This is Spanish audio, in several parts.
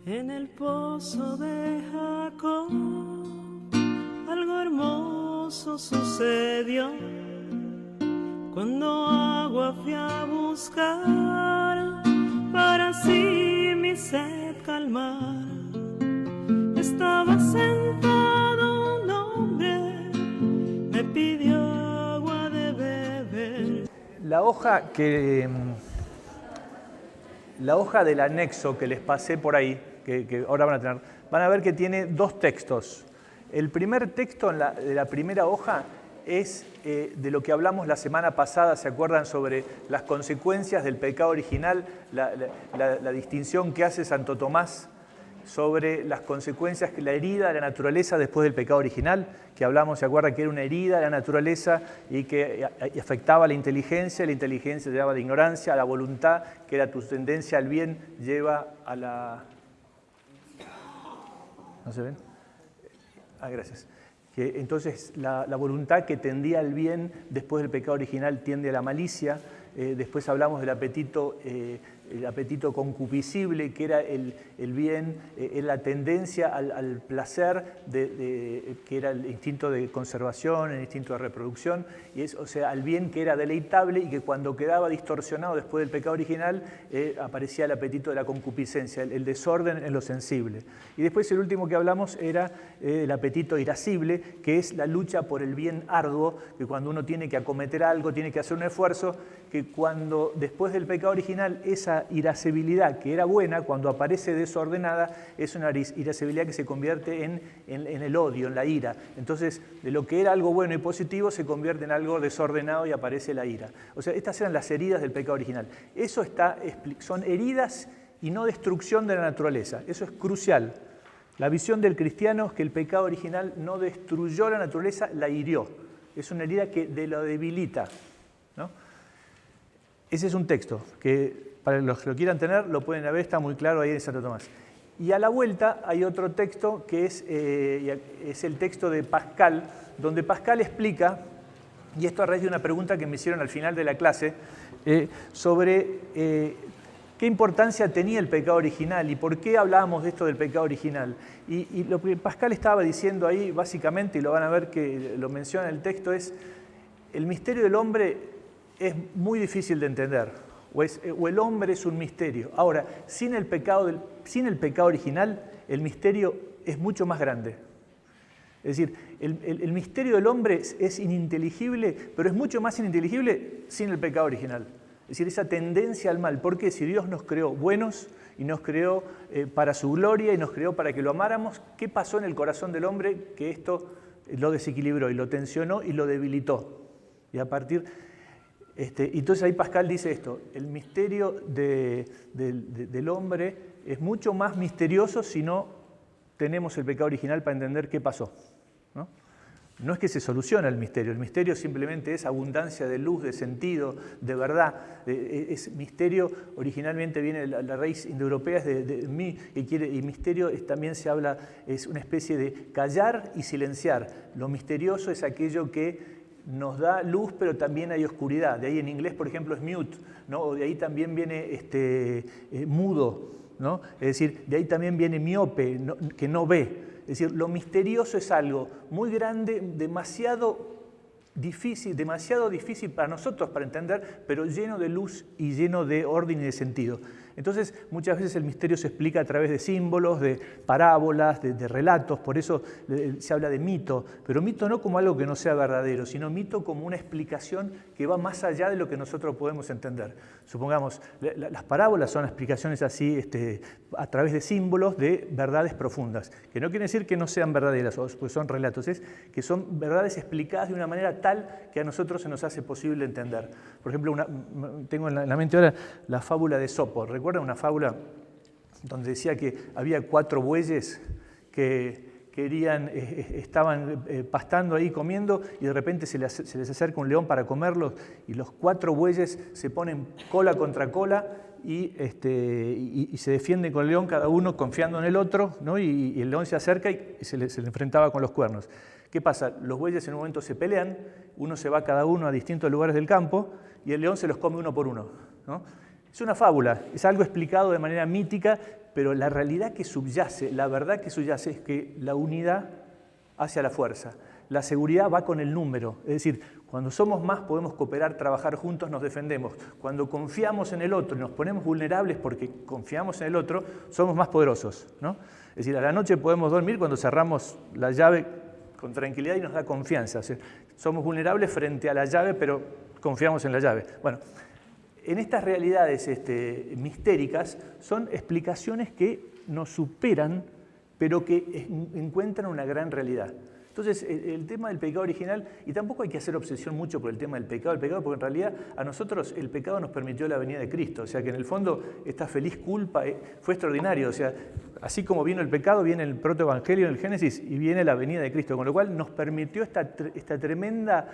En el pozo de Jacob algo hermoso sucedió. Cuando agua fui a buscar para así mi sed calmar, estaba sentado un hombre, me pidió agua de beber. La hoja del anexo que les pasé por ahí, que ahora van a ver que tiene dos textos. El primer texto de la primera hoja es de lo que hablamos la semana pasada, ¿se acuerdan? Sobre las consecuencias del pecado original, la distinción que hace Santo Tomás sobre las consecuencias, la herida de la naturaleza después del pecado original, que hablamos, ¿se acuerdan? Que era una herida de la naturaleza y que afectaba a la inteligencia llevaba a la ignorancia, a la voluntad, que era tu tendencia al bien, lleva a la... ¿No se ven? Gracias. Que entonces la voluntad que tendía al bien después del pecado original tiende a la malicia. Después hablamos del apetito concupiscible, que era el bien, la tendencia al placer, que era el instinto de conservación, el instinto de reproducción, o sea, al bien que era deleitable y que cuando quedaba distorsionado después del pecado original, aparecía el apetito de la concupiscencia, el desorden en lo sensible. Y después el último que hablamos era el apetito irascible, que es la lucha por el bien arduo, que cuando uno tiene que acometer algo, tiene que hacer un esfuerzo, que cuando después del pecado original esa irascibilidad que era buena, cuando aparece desordenada, es una irascibilidad que se convierte en el odio, en la ira. Entonces, de lo que era algo bueno y positivo se convierte en algo desordenado y aparece la ira. O sea, estas eran las heridas del pecado original. Eso son heridas y no destrucción de la naturaleza. Eso es crucial. La visión del cristiano es que el pecado original no destruyó la naturaleza, la hirió. Es una herida que lo debilita, ¿no? Ese es un texto que, para los que lo quieran tener, lo pueden ver, está muy claro ahí en Santo Tomás. Y a la vuelta hay otro texto que es el texto de Pascal, donde Pascal explica, y esto a raíz de una pregunta que me hicieron al final de la clase, sobre qué importancia tenía el pecado original y por qué hablábamos de esto del pecado original. Y lo que Pascal estaba diciendo ahí, básicamente, y lo van a ver que lo menciona el texto, es el misterio del hombre es muy difícil de entender, o el hombre es un misterio. Ahora, sin el pecado original, el misterio es mucho más grande. Es decir, el misterio del hombre es ininteligible, pero es mucho más ininteligible sin el pecado original. Es decir, esa tendencia al mal. Porque si Dios nos creó buenos y nos creó para su gloria y nos creó para que lo amáramos, ¿qué pasó en el corazón del hombre que esto lo desequilibró y lo tensionó y lo debilitó? Y a partir... entonces ahí Pascal dice esto, el misterio del hombre es mucho más misterioso si no tenemos el pecado original para entender qué pasó, ¿no? No es que se soluciona el misterio simplemente es abundancia de luz, de sentido, de verdad. Es misterio, originalmente viene la raíz indoeuropea, es de mí, y misterio también se habla, es una especie de callar y silenciar. Lo misterioso es aquello que nos da luz, pero también hay oscuridad. De ahí en inglés, por ejemplo, es mute, ¿no? O de ahí también viene mudo, ¿no? Es decir, de ahí también viene miope, que no ve. Es decir, lo misterioso es algo muy grande, demasiado difícil para nosotros para entender, pero lleno de luz y lleno de orden y de sentido. Entonces, muchas veces el misterio se explica a través de símbolos, de parábolas, de relatos, por eso se habla de mito, pero mito no como algo que no sea verdadero, sino mito como una explicación que va más allá de lo que nosotros podemos entender. Supongamos, las parábolas son explicaciones así, a través de símbolos de verdades profundas, que no quiere decir que no sean verdaderas, pues son relatos, es que son verdades explicadas de una manera tal que a nosotros se nos hace posible entender. Por ejemplo, tengo en la mente ahora la fábula de Esopo. ¿Recuerdan una fábula donde decía que había 4 bueyes que estaban pastando ahí comiendo y de repente se les acerca un león para comerlos y los 4 bueyes se ponen cola contra cola y se defienden con el león, cada uno confiando en el otro, ¿no? Y el león se acerca y se le enfrentaba con los cuernos. ¿Qué pasa? Los bueyes en un momento se pelean, uno se va cada uno a distintos lugares del campo y el león se los come uno por uno, ¿no? Es una fábula, es algo explicado de manera mítica, pero la realidad que subyace, la verdad que subyace es que la unidad hace a la fuerza. La seguridad va con el número, es decir, cuando somos más podemos cooperar, trabajar juntos, nos defendemos. Cuando confiamos en el otro y nos ponemos vulnerables porque confiamos en el otro, somos más poderosos, ¿no? Es decir, a la noche podemos dormir cuando cerramos la llave con tranquilidad y nos da confianza. O sea, somos vulnerables frente a la llave, pero confiamos en la llave. Bueno, en estas realidades mistéricas son explicaciones que nos superan, pero que encuentran una gran realidad. Entonces, el tema del pecado original, y tampoco hay que hacer obsesión mucho por el tema del pecado, porque en realidad a nosotros el pecado nos permitió la venida de Cristo, o sea que en el fondo esta feliz culpa fue extraordinario, o sea, así como vino el pecado, viene el protoevangelio en el Génesis y viene la venida de Cristo, con lo cual nos permitió esta tremenda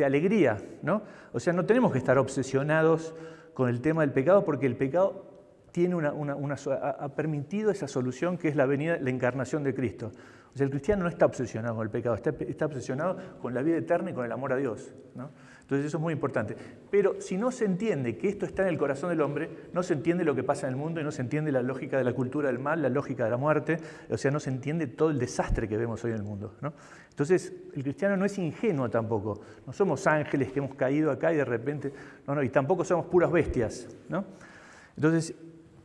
alegría, ¿no? O sea, no tenemos que estar obsesionados con el tema del pecado, porque el pecado tiene ha permitido esa solución que es la venida, la encarnación de Cristo. O sea, el cristiano no está obsesionado con el pecado, está obsesionado con la vida eterna y con el amor a Dios, ¿no? Entonces eso es muy importante. Pero si no se entiende que esto está en el corazón del hombre, no se entiende lo que pasa en el mundo y no se entiende la lógica de la cultura del mal, la lógica de la muerte, o sea, no se entiende todo el desastre que vemos hoy en el mundo, ¿no? Entonces, el cristiano no es ingenuo tampoco, no somos ángeles que hemos caído acá y de repente, y tampoco somos puras bestias, ¿no? Entonces,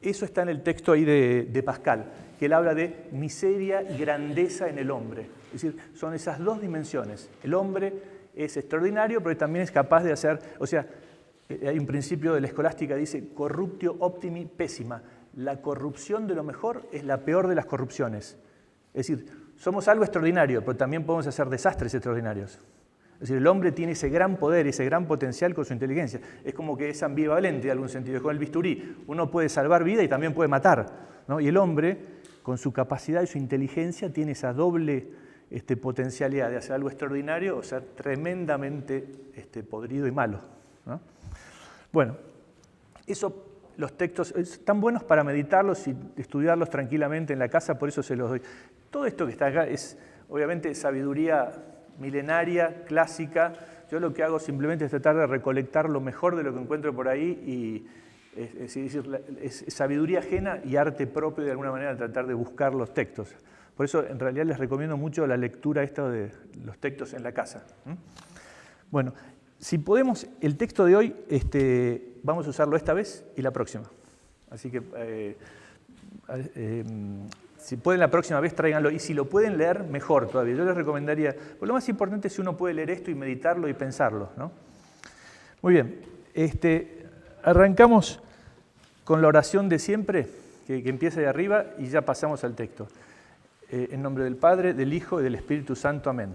eso está en el texto ahí de Pascal, que él habla de miseria y grandeza en el hombre. Es decir, son esas dos dimensiones. El hombre es extraordinario, pero también es capaz de hacer, o sea, hay un principio de la escolástica que dice corruptio optimi pessima. La corrupción de lo mejor es la peor de las corrupciones. Es decir, somos algo extraordinario, pero también podemos hacer desastres extraordinarios. Es decir, el hombre tiene ese gran poder, ese gran potencial con su inteligencia. Es como que es ambivalente en algún sentido, es como el bisturí. Uno puede salvar vida y también puede matar, ¿no? Y el hombre, con su capacidad y su inteligencia, tiene esa doble potencialidad de hacer algo extraordinario o ser tremendamente podrido y malo, ¿no? Bueno, los textos están buenos para meditarlos y estudiarlos tranquilamente en la casa, por eso se los doy. Todo esto que está acá es, obviamente, sabiduría milenaria, clásica. Yo lo que hago simplemente es tratar de recolectar lo mejor de lo que encuentro por ahí y es sabiduría ajena y arte propio de alguna manera tratar de buscar los textos. Por eso en realidad les recomiendo mucho la lectura de los textos en la casa. Bueno, si podemos, el texto de hoy vamos a usarlo esta vez y la próxima. Así que si pueden la próxima vez tráiganlo y si lo pueden leer mejor todavía. Yo les recomendaría, pues lo más importante es si uno puede leer esto y meditarlo y pensarlo, ¿no? Muy bien, arrancamos con la oración de siempre que empieza de arriba y ya pasamos al texto. En nombre del Padre, del Hijo y del Espíritu Santo. Amén.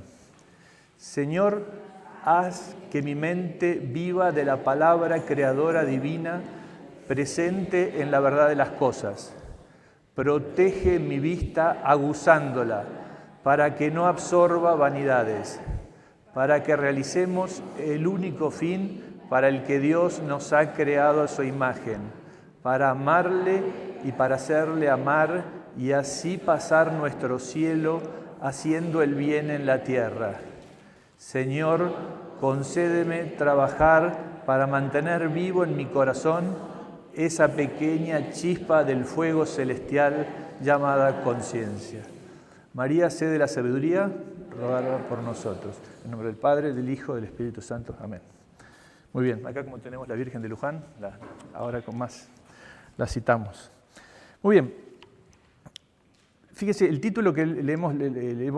Señor, haz que mi mente viva de la palabra creadora divina, presente en la verdad de las cosas. Protege mi vista aguzándola, para que no absorba vanidades, para que realicemos el único fin para el que Dios nos ha creado a su imagen, para amarle y para hacerle amar y así pasar nuestro cielo haciendo el bien en la tierra. Señor, concédeme trabajar para mantener vivo en mi corazón esa pequeña chispa del fuego celestial llamada conciencia. María, sede de la sabiduría, ruega por nosotros. En nombre del Padre, del Hijo y del Espíritu Santo. Amén. Muy bien, acá como tenemos la Virgen de Luján, ahora con más la citamos. Muy bien. Fíjese, el título que leemos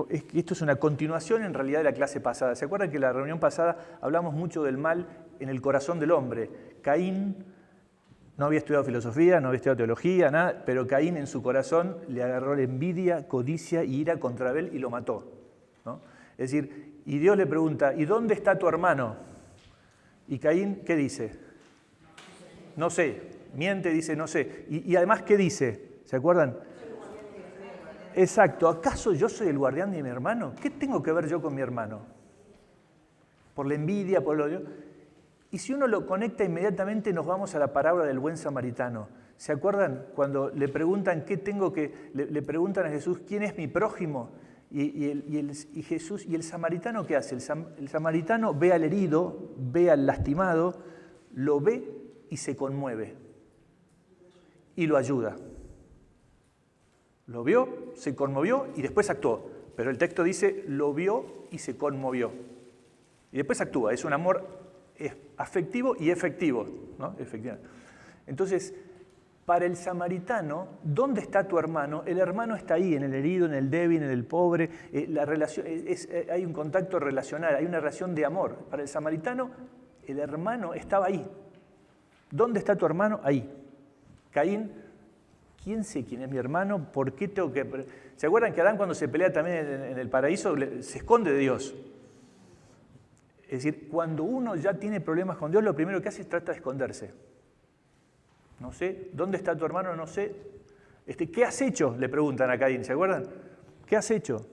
es que esto es una continuación en realidad de la clase pasada. ¿Se acuerdan que en la reunión pasada hablamos mucho del mal en el corazón del hombre? Caín no había estudiado filosofía, no había estudiado teología, nada, pero Caín en su corazón le agarró la envidia, codicia y ira contra Abel y lo mató, ¿no? Es decir, y Dios le pregunta, ¿y dónde está tu hermano? Y Caín, ¿qué dice? No sé. Miente, dice no sé. Y además, ¿qué dice? ¿Se acuerdan? Exacto. ¿Acaso yo soy el guardián de mi hermano? ¿Qué tengo que ver yo con mi hermano? Por la envidia, por lo odio. Y si uno lo conecta inmediatamente nos vamos a la parábola del buen samaritano. ¿Se acuerdan cuando le preguntan le preguntan a Jesús quién es mi prójimo? Y Jesús, ¿y el samaritano qué hace? El samaritano ve al herido, ve al lastimado, lo ve y se conmueve. y lo ayuda. Lo vio, se conmovió y después actuó. Pero el texto dice, lo vio y se conmovió. Y después actúa. Es un amor afectivo y efectivo, ¿no? Entonces, para el samaritano, ¿dónde está tu hermano? El hermano está ahí, en el herido, en el débil, en el pobre. La relación, hay un contacto relacional, hay una relación de amor. Para el samaritano, el hermano estaba ahí. ¿Dónde está tu hermano? Ahí. Caín, ¿quién sé quién es mi hermano? ¿Por qué tengo que...? ¿Se acuerdan que Adán cuando se pelea también en el paraíso se esconde de Dios? Es decir, cuando uno ya tiene problemas con Dios, lo primero que hace es trata de esconderse. No sé, ¿dónde está tu hermano? No sé. ¿Qué has hecho? Le preguntan a Caín, ¿se acuerdan? ¿Qué has hecho?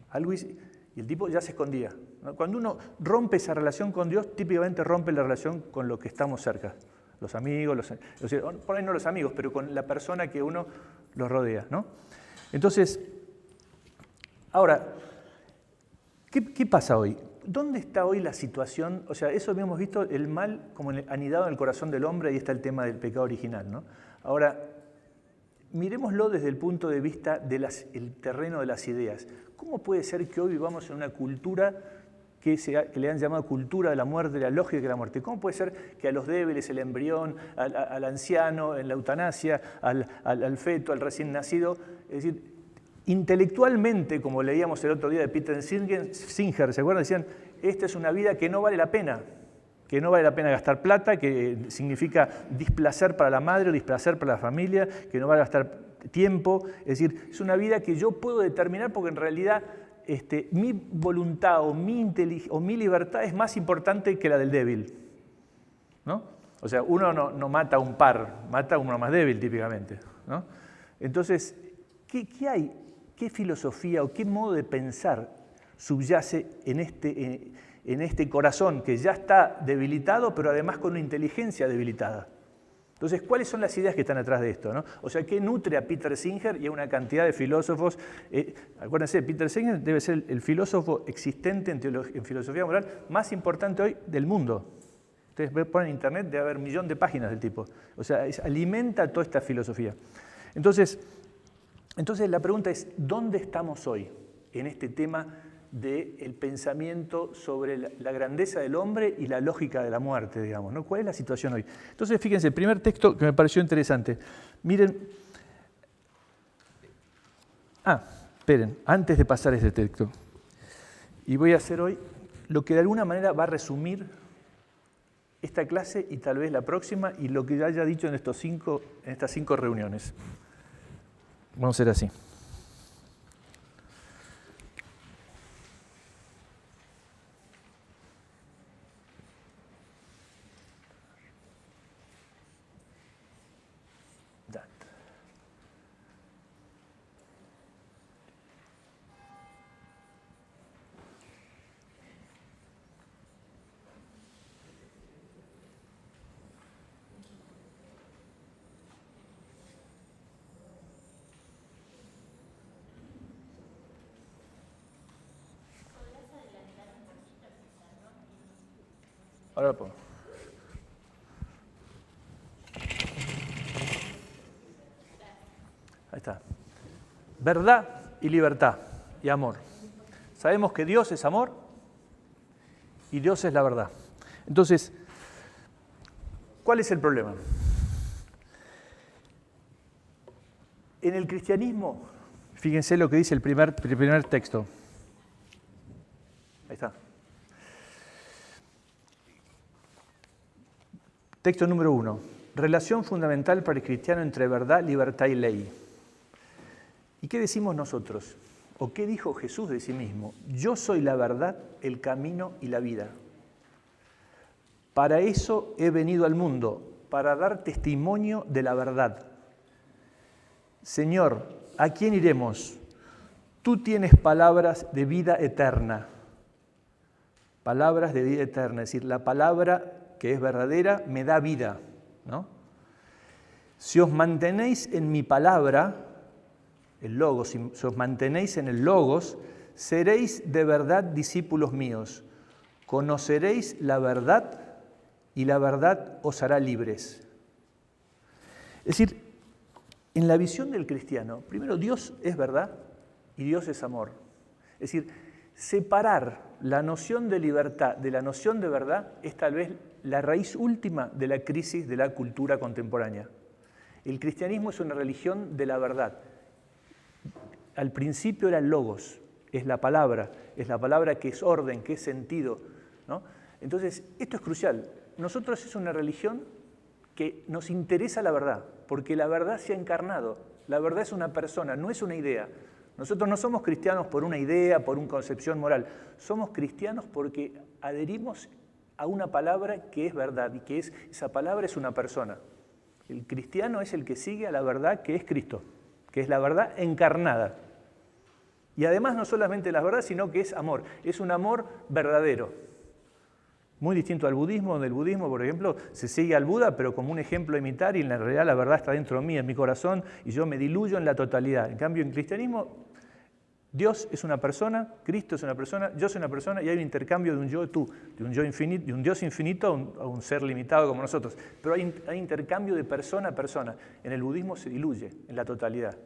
Algo hice. Y el tipo ya se escondía. Cuando uno rompe esa relación con Dios, típicamente rompe la relación con lo que estamos cerca. Los amigos, por ahí no los amigos, pero con la persona que uno los rodea, ¿no? Entonces, ahora, ¿qué pasa hoy? ¿Dónde está hoy la situación? O sea, eso habíamos visto, el mal como anidado en el corazón del hombre, ahí está el tema del pecado original, ¿no? Ahora, miremoslo desde el punto de vista del terreno de las ideas. ¿Cómo puede ser que hoy vivamos en una cultura que le han llamado cultura de la muerte, de la lógica de la muerte? ¿Cómo puede ser que a los débiles, el embrión, al anciano, en la eutanasia, al feto, al recién nacido, es decir, intelectualmente, como leíamos el otro día de Peter Singer, ¿se acuerdan? Decían, esta es una vida que no vale la pena gastar plata, que significa displacer para la madre o displacer para la familia, que no vale gastar tiempo, es decir, es una vida que yo puedo determinar porque en realidad mi voluntad o mi libertad es más importante que la del débil, ¿no? O sea, uno no mata a un par, mata a uno más débil típicamente, ¿no? Entonces, ¿qué hay? ¿Qué filosofía o qué modo de pensar subyace en este corazón que ya está debilitado, pero además con una inteligencia debilitada? Entonces, ¿cuáles son las ideas que están atrás de esto, ¿no? O sea, ¿qué nutre a Peter Singer y a una cantidad de filósofos? Acuérdense, Peter Singer debe ser el filósofo existente en filosofía moral más importante hoy del mundo. Ustedes ponen en internet, debe haber 1 millón de páginas del tipo. O sea, alimenta toda esta filosofía. Entonces la pregunta es, ¿dónde estamos hoy en este tema del pensamiento sobre la grandeza del hombre y la lógica de la muerte, digamos, ¿no? ¿Cuál es la situación hoy? Entonces, fíjense, el primer texto que me pareció interesante. Miren, esperen, antes de pasar este texto, y voy a hacer hoy lo que de alguna manera va a resumir esta clase y tal vez la próxima y lo que ya haya dicho en estas 5 reuniones. Vamos a hacer así. Ahora lo pongo. Ahí está. Verdad y libertad y amor. Sabemos que Dios es amor y Dios es la verdad. Entonces, ¿cuál es el problema? En el cristianismo, fíjense lo que dice el primer texto. Ahí está. Texto número 1. Relación fundamental para el cristiano entre verdad, libertad y ley. ¿Y qué decimos nosotros? ¿O qué dijo Jesús de sí mismo? Yo soy la verdad, el camino y la vida. Para eso he venido al mundo, para dar testimonio de la verdad. Señor, ¿a quién iremos? Tú tienes palabras de vida eterna. Palabras de vida eterna, es decir, la palabra que es verdadera, me da vida, ¿no? Si os mantenéis en mi palabra, el logos, si os mantenéis en el logos, seréis de verdad discípulos míos. Conoceréis la verdad y la verdad os hará libres. Es decir, En la visión del cristiano, primero Dios es verdad y Dios es amor. Es decir, separar la noción de libertad de la noción de verdad es tal vez la raíz última de la crisis de la cultura contemporánea. El cristianismo es una religión de la verdad. Al principio era el logos, es la palabra que es orden, que es sentido, ¿no? Entonces, esto es crucial. Nosotros es una religión que nos interesa la verdad, porque la verdad se ha encarnado. La verdad es una persona, no es una idea. Nosotros no somos cristianos por una idea, por una concepción moral. Somos cristianos porque adherimos a una palabra que es verdad y que esa palabra es una persona. El cristiano es el que sigue a la verdad que es Cristo, que es la verdad encarnada. Y además no solamente la verdad, sino que es amor. Es un amor verdadero. Muy distinto al budismo, donde el budismo, por ejemplo, se sigue al Buda, pero como un ejemplo a imitar, y en la realidad la verdad está dentro de mí, en mi corazón, y yo me diluyo en la totalidad. En cambio, en cristianismo, Dios es una persona, Cristo es una persona, yo soy una persona, y hay un intercambio de un yo tú, de un yo infinito, de un Dios infinito a un ser limitado como nosotros. Pero hay intercambio de persona a persona. En el budismo se diluye en la totalidad.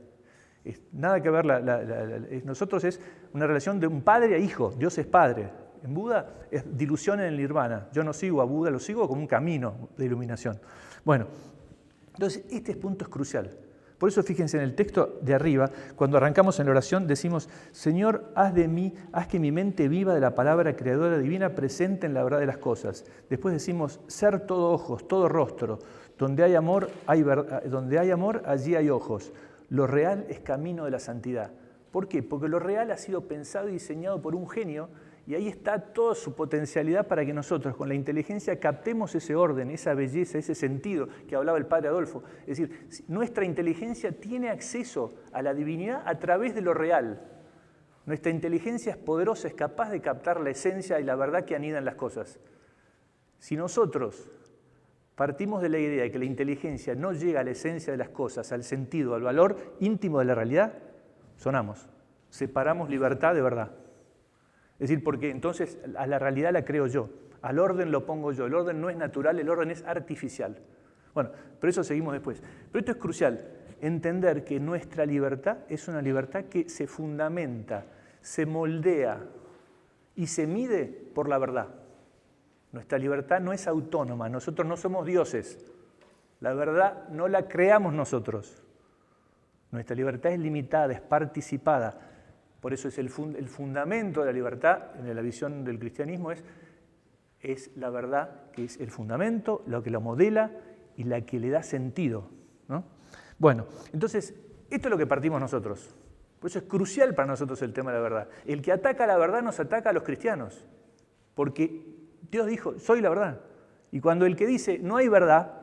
Nada que ver, nosotros es una relación de un padre a hijo, Dios es padre. En Buda es dilución en el nirvana. Yo no sigo a Buda, lo sigo como un camino de iluminación. Bueno, entonces este punto es crucial. Por eso fíjense en el texto de arriba, cuando arrancamos en la oración, decimos, Señor, haz de mí, haz que mi mente viva de la palabra creadora divina presente en la verdad de las cosas. Después decimos, ser todo ojos, todo rostro. Donde hay amor, allí hay ojos. Lo real es camino de la santidad. ¿Por qué? Porque lo real ha sido pensado y diseñado por un genio y ahí está toda su potencialidad para que nosotros con la inteligencia captemos ese orden, esa belleza, ese sentido que hablaba el padre Adolfo. Es decir, nuestra inteligencia tiene acceso a la divinidad a través de lo real. Nuestra inteligencia es poderosa, es capaz de captar la esencia y la verdad que anidan las cosas. Si nosotros partimos de la idea de que la inteligencia no llega a la esencia de las cosas, al sentido, al valor íntimo de la realidad, sonamos, separamos libertad de verdad. Es decir, porque entonces a la realidad la creo yo, al orden lo pongo yo, el orden no es natural, el orden es artificial. Bueno, pero eso seguimos después. Pero esto es crucial, entender que nuestra libertad es una libertad que se fundamenta, se moldea y se mide por la verdad. Nuestra libertad no es autónoma, nosotros no somos dioses. La verdad no la creamos nosotros. Nuestra libertad es limitada, es participada. Por eso es el fundamento de la libertad, en la visión del cristianismo, es la verdad que es el fundamento, lo que lo modela y la que le da sentido, ¿no? Bueno, entonces, esto es lo que partimos nosotros. Por eso es crucial para nosotros el tema de la verdad. El que ataca la verdad nos ataca a los cristianos, porque Dios dijo, soy la verdad. Y cuando el que dice, no hay verdad,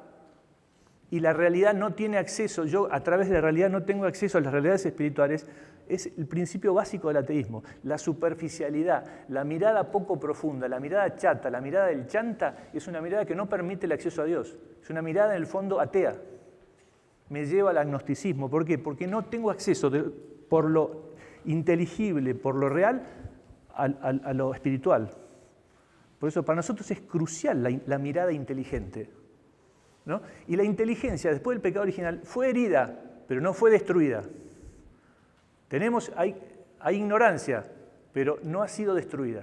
y la realidad no tiene acceso, yo a través de la realidad no tengo acceso a las realidades espirituales, es el principio básico del ateísmo, la superficialidad, la mirada poco profunda, la mirada chata, la mirada del chanta, es una mirada que no permite el acceso a Dios, es una mirada en el fondo atea, me lleva al agnosticismo. ¿Por qué? Porque no tengo acceso por lo inteligible, por lo real, a lo espiritual. Por eso para nosotros es crucial la mirada inteligente, ¿no? Y la inteligencia, después del pecado original, fue herida, pero no fue destruida. Hay ignorancia, pero no ha sido destruida.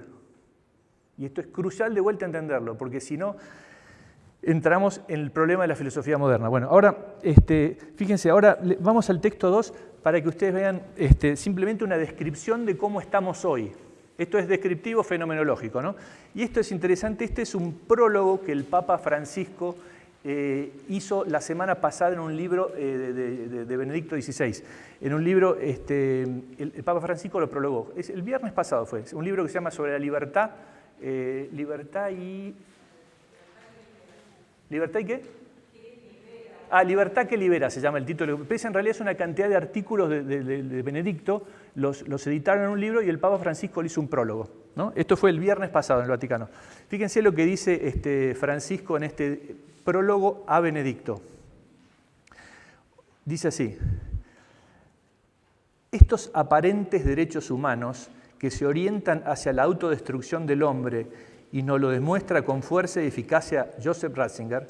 Y esto es crucial de vuelta a entenderlo, porque si no, entramos en el problema de la filosofía moderna. Bueno, ahora, fíjense, ahora vamos al texto 2 para que ustedes vean simplemente una descripción de cómo estamos hoy. Esto es descriptivo fenomenológico, ¿no? Y esto es interesante, este es un prólogo que el Papa Francisco hizo la semana pasada en un libro de Benedicto XVI. En un libro, el Papa Francisco lo prologó. El viernes pasado fue. Un libro que se llama Sobre la libertad. ¿Libertad y qué? Libertad que libera, se llama el título. Pero en realidad es una cantidad de artículos de Benedicto, los editaron en un libro y el Papa Francisco le hizo un prólogo, ¿no? Esto fue el viernes pasado en el Vaticano. Fíjense lo que dice Francisco en este prólogo a Benedicto. Dice así: estos aparentes derechos humanos que se orientan hacia la autodestrucción del hombre y nos lo demuestra con fuerza y eficacia Joseph Ratzinger,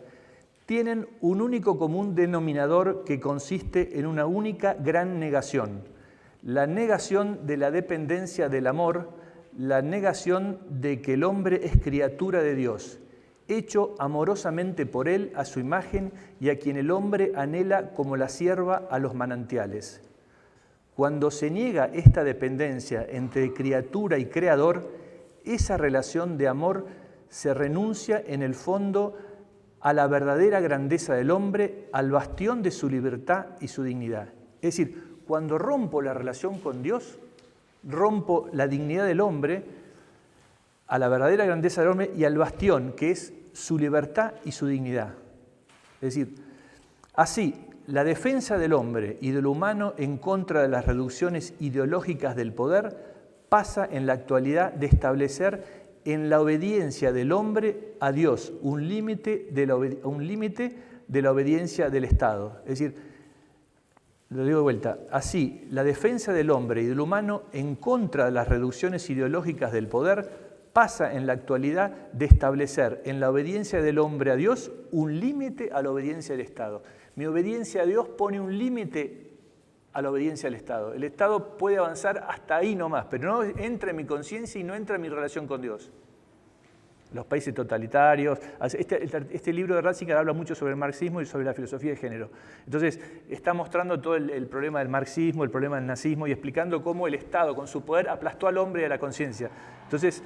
tienen un único común denominador que consiste en una única gran negación. La negación de la dependencia del amor, la negación de que el hombre es criatura de Dios, hecho amorosamente por Él a su imagen y a quien el hombre anhela como la sierva a los manantiales. Cuando se niega esta dependencia entre criatura y creador, esa relación de amor se renuncia en el fondo a la verdadera grandeza del hombre, al bastión de su libertad y su dignidad. Es decir, cuando rompo la relación con Dios, rompo la dignidad del hombre, a la verdadera grandeza del hombre y al bastión, que es su libertad y su dignidad. Es decir, así, la defensa del hombre y de lo humano en contra de las reducciones ideológicas del poder pasa en la actualidad de establecer en la obediencia del hombre a Dios un límite de la obediencia del Estado. Es decir, lo digo de vuelta, así, la defensa del hombre y del humano en contra de las reducciones ideológicas del poder pasa en la actualidad de establecer en la obediencia del hombre a Dios un límite a la obediencia del Estado. Mi obediencia a Dios pone un límite a la obediencia al Estado. El Estado puede avanzar hasta ahí nomás, pero no entra en mi conciencia y no entra en mi relación con Dios. Los países totalitarios. Este libro de Ratzinger habla mucho sobre el marxismo y sobre la filosofía de género. Entonces, está mostrando todo el problema del marxismo, el problema del nazismo y explicando cómo el Estado, con su poder, aplastó al hombre y a la conciencia. Entonces,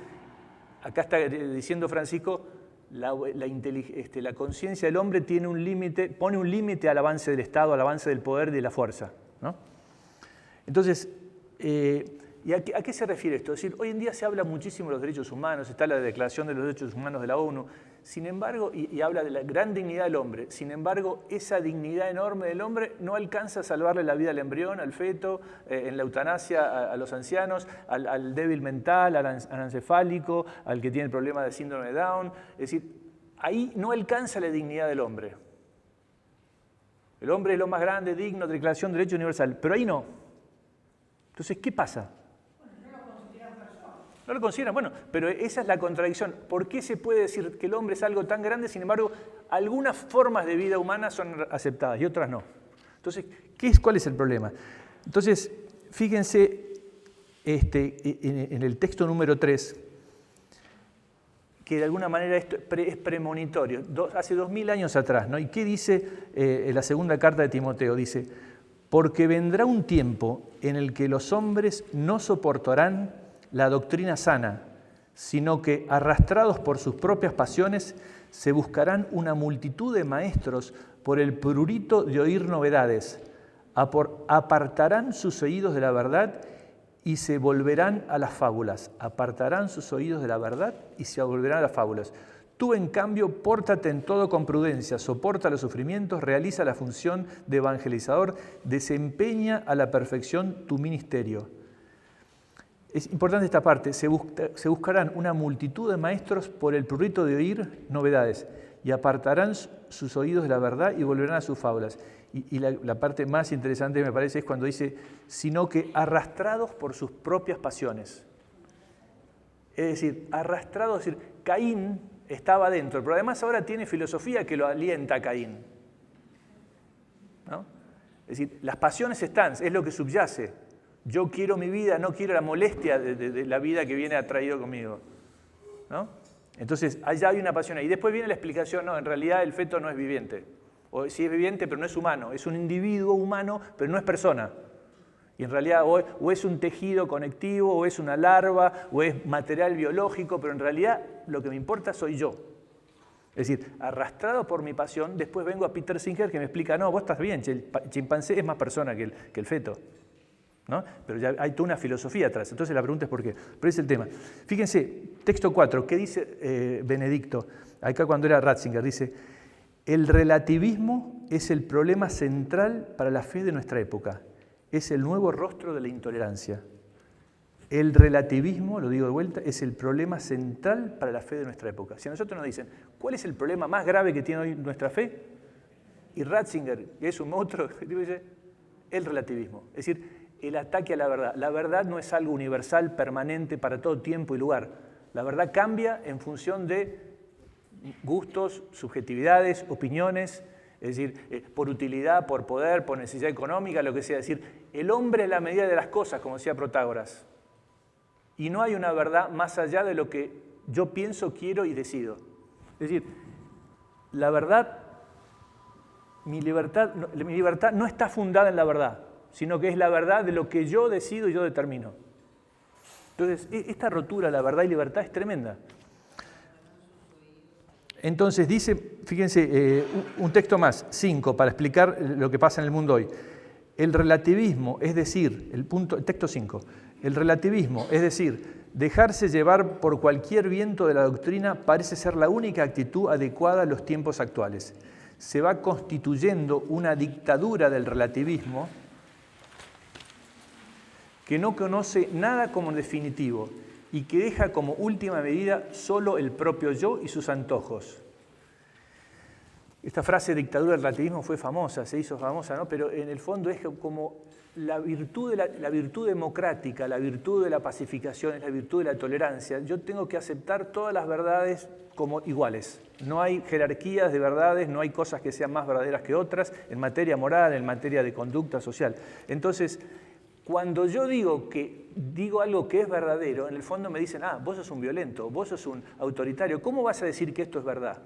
acá está diciendo Francisco, la conciencia del hombre tiene un límite, pone un límite al avance del Estado, al avance del poder y de la fuerza, ¿no? Entonces, ¿y a qué se refiere esto? Es decir, hoy en día se habla muchísimo de los derechos humanos, está la Declaración de los Derechos Humanos de la ONU, sin embargo, y habla de la gran dignidad del hombre, sin embargo, esa dignidad enorme del hombre no alcanza a salvarle la vida al embrión, al feto, en la eutanasia a los ancianos, al débil mental, al anencefálico, al que tiene el problema de síndrome de Down. Es decir, ahí no alcanza la dignidad del hombre. El hombre es lo más grande, digno, Declaración de Derecho Universal, pero ahí no. Entonces, ¿qué pasa? No lo consideran, bueno, pero esa es la contradicción. ¿Por qué se puede decir que el hombre es algo tan grande, sin embargo, algunas formas de vida humana son aceptadas y otras no? Entonces, ¿cuál es el problema? Entonces, fíjense en el texto número 3, que de alguna manera esto es premonitorio, hace 2000 años atrás, ¿no? ¿Y qué dice la segunda carta de Timoteo? Dice, porque vendrá un tiempo en el que los hombres no soportarán la doctrina sana, sino que, arrastrados por sus propias pasiones, se buscarán una multitud de maestros por el prurito de oír novedades, apartarán sus oídos de la verdad y se volverán a las fábulas. Apartarán sus oídos de la verdad y se volverán a las fábulas. Tú, en cambio, pórtate en todo con prudencia, soporta los sufrimientos, realiza la función de evangelizador, desempeña a la perfección tu ministerio. Es importante esta parte, se buscarán una multitud de maestros por el prurito de oír novedades y apartarán sus oídos de la verdad y volverán a sus fábulas. Y la parte más interesante me parece es cuando dice, sino que arrastrados por sus propias pasiones. Es decir, arrastrados, es decir, Caín estaba dentro, pero además ahora tiene filosofía que lo alienta a Caín, ¿no? Es decir, las pasiones están, es lo que subyace. Yo quiero mi vida, no quiero la molestia de la vida que viene atraído conmigo, ¿no? Entonces, allá hay una pasión. Y después viene la explicación, no, en realidad el feto no es viviente. O sí es viviente, pero no es humano. Es un individuo humano, pero no es persona. Y en realidad o es un tejido conectivo, o es una larva, o es material biológico, pero en realidad lo que me importa soy yo. Es decir, arrastrado por mi pasión, después vengo a Peter Singer que me explica, no, vos estás bien, el chimpancé es más persona que el feto, ¿no? Pero ya hay toda una filosofía atrás. Entonces la pregunta es por qué. Pero es el tema. Fíjense, texto 4, ¿qué dice Benedicto? Acá cuando era Ratzinger, dice, el relativismo es el problema central para la fe de nuestra época. Es el nuevo rostro de la intolerancia. El relativismo, lo digo de vuelta, es el problema central para la fe de nuestra época. Si a nosotros nos dicen, ¿cuál es el problema más grave que tiene hoy nuestra fe? Y Ratzinger, que es un monstruo, dice, el relativismo. Es decir, el ataque a la verdad. La verdad no es algo universal, permanente, para todo tiempo y lugar. La verdad cambia en función de gustos, subjetividades, opiniones, es decir, por utilidad, por poder, por necesidad económica, lo que sea. Es decir, el hombre es la medida de las cosas, como decía Protágoras. Y no hay una verdad más allá de lo que yo pienso, quiero y decido. Es decir, la verdad, mi libertad no está fundada en la verdad, sino que es la verdad de lo que yo decido y yo determino. Entonces, esta rotura, la verdad y libertad, es tremenda. Entonces dice, fíjense, un texto más, 5, para explicar lo que pasa en el mundo hoy. El relativismo, es decir, el texto 5, el relativismo, es decir, dejarse llevar por cualquier viento de la doctrina parece ser la única actitud adecuada a los tiempos actuales. Se va constituyendo una dictadura del relativismo que no conoce nada como definitivo y que deja como última medida solo el propio yo y sus antojos. Esta frase dictadura del relativismo fue famosa, se hizo famosa, ¿no? Pero en el fondo es como la virtud democrática, la virtud de la pacificación, es la virtud de la tolerancia. Yo tengo que aceptar todas las verdades como iguales. No hay jerarquías de verdades, no hay cosas que sean más verdaderas que otras en materia moral, en materia de conducta social. Entonces, cuando yo digo algo que es verdadero, en el fondo me dicen, vos sos un violento, vos sos un autoritario, ¿cómo vas a decir que esto es verdad?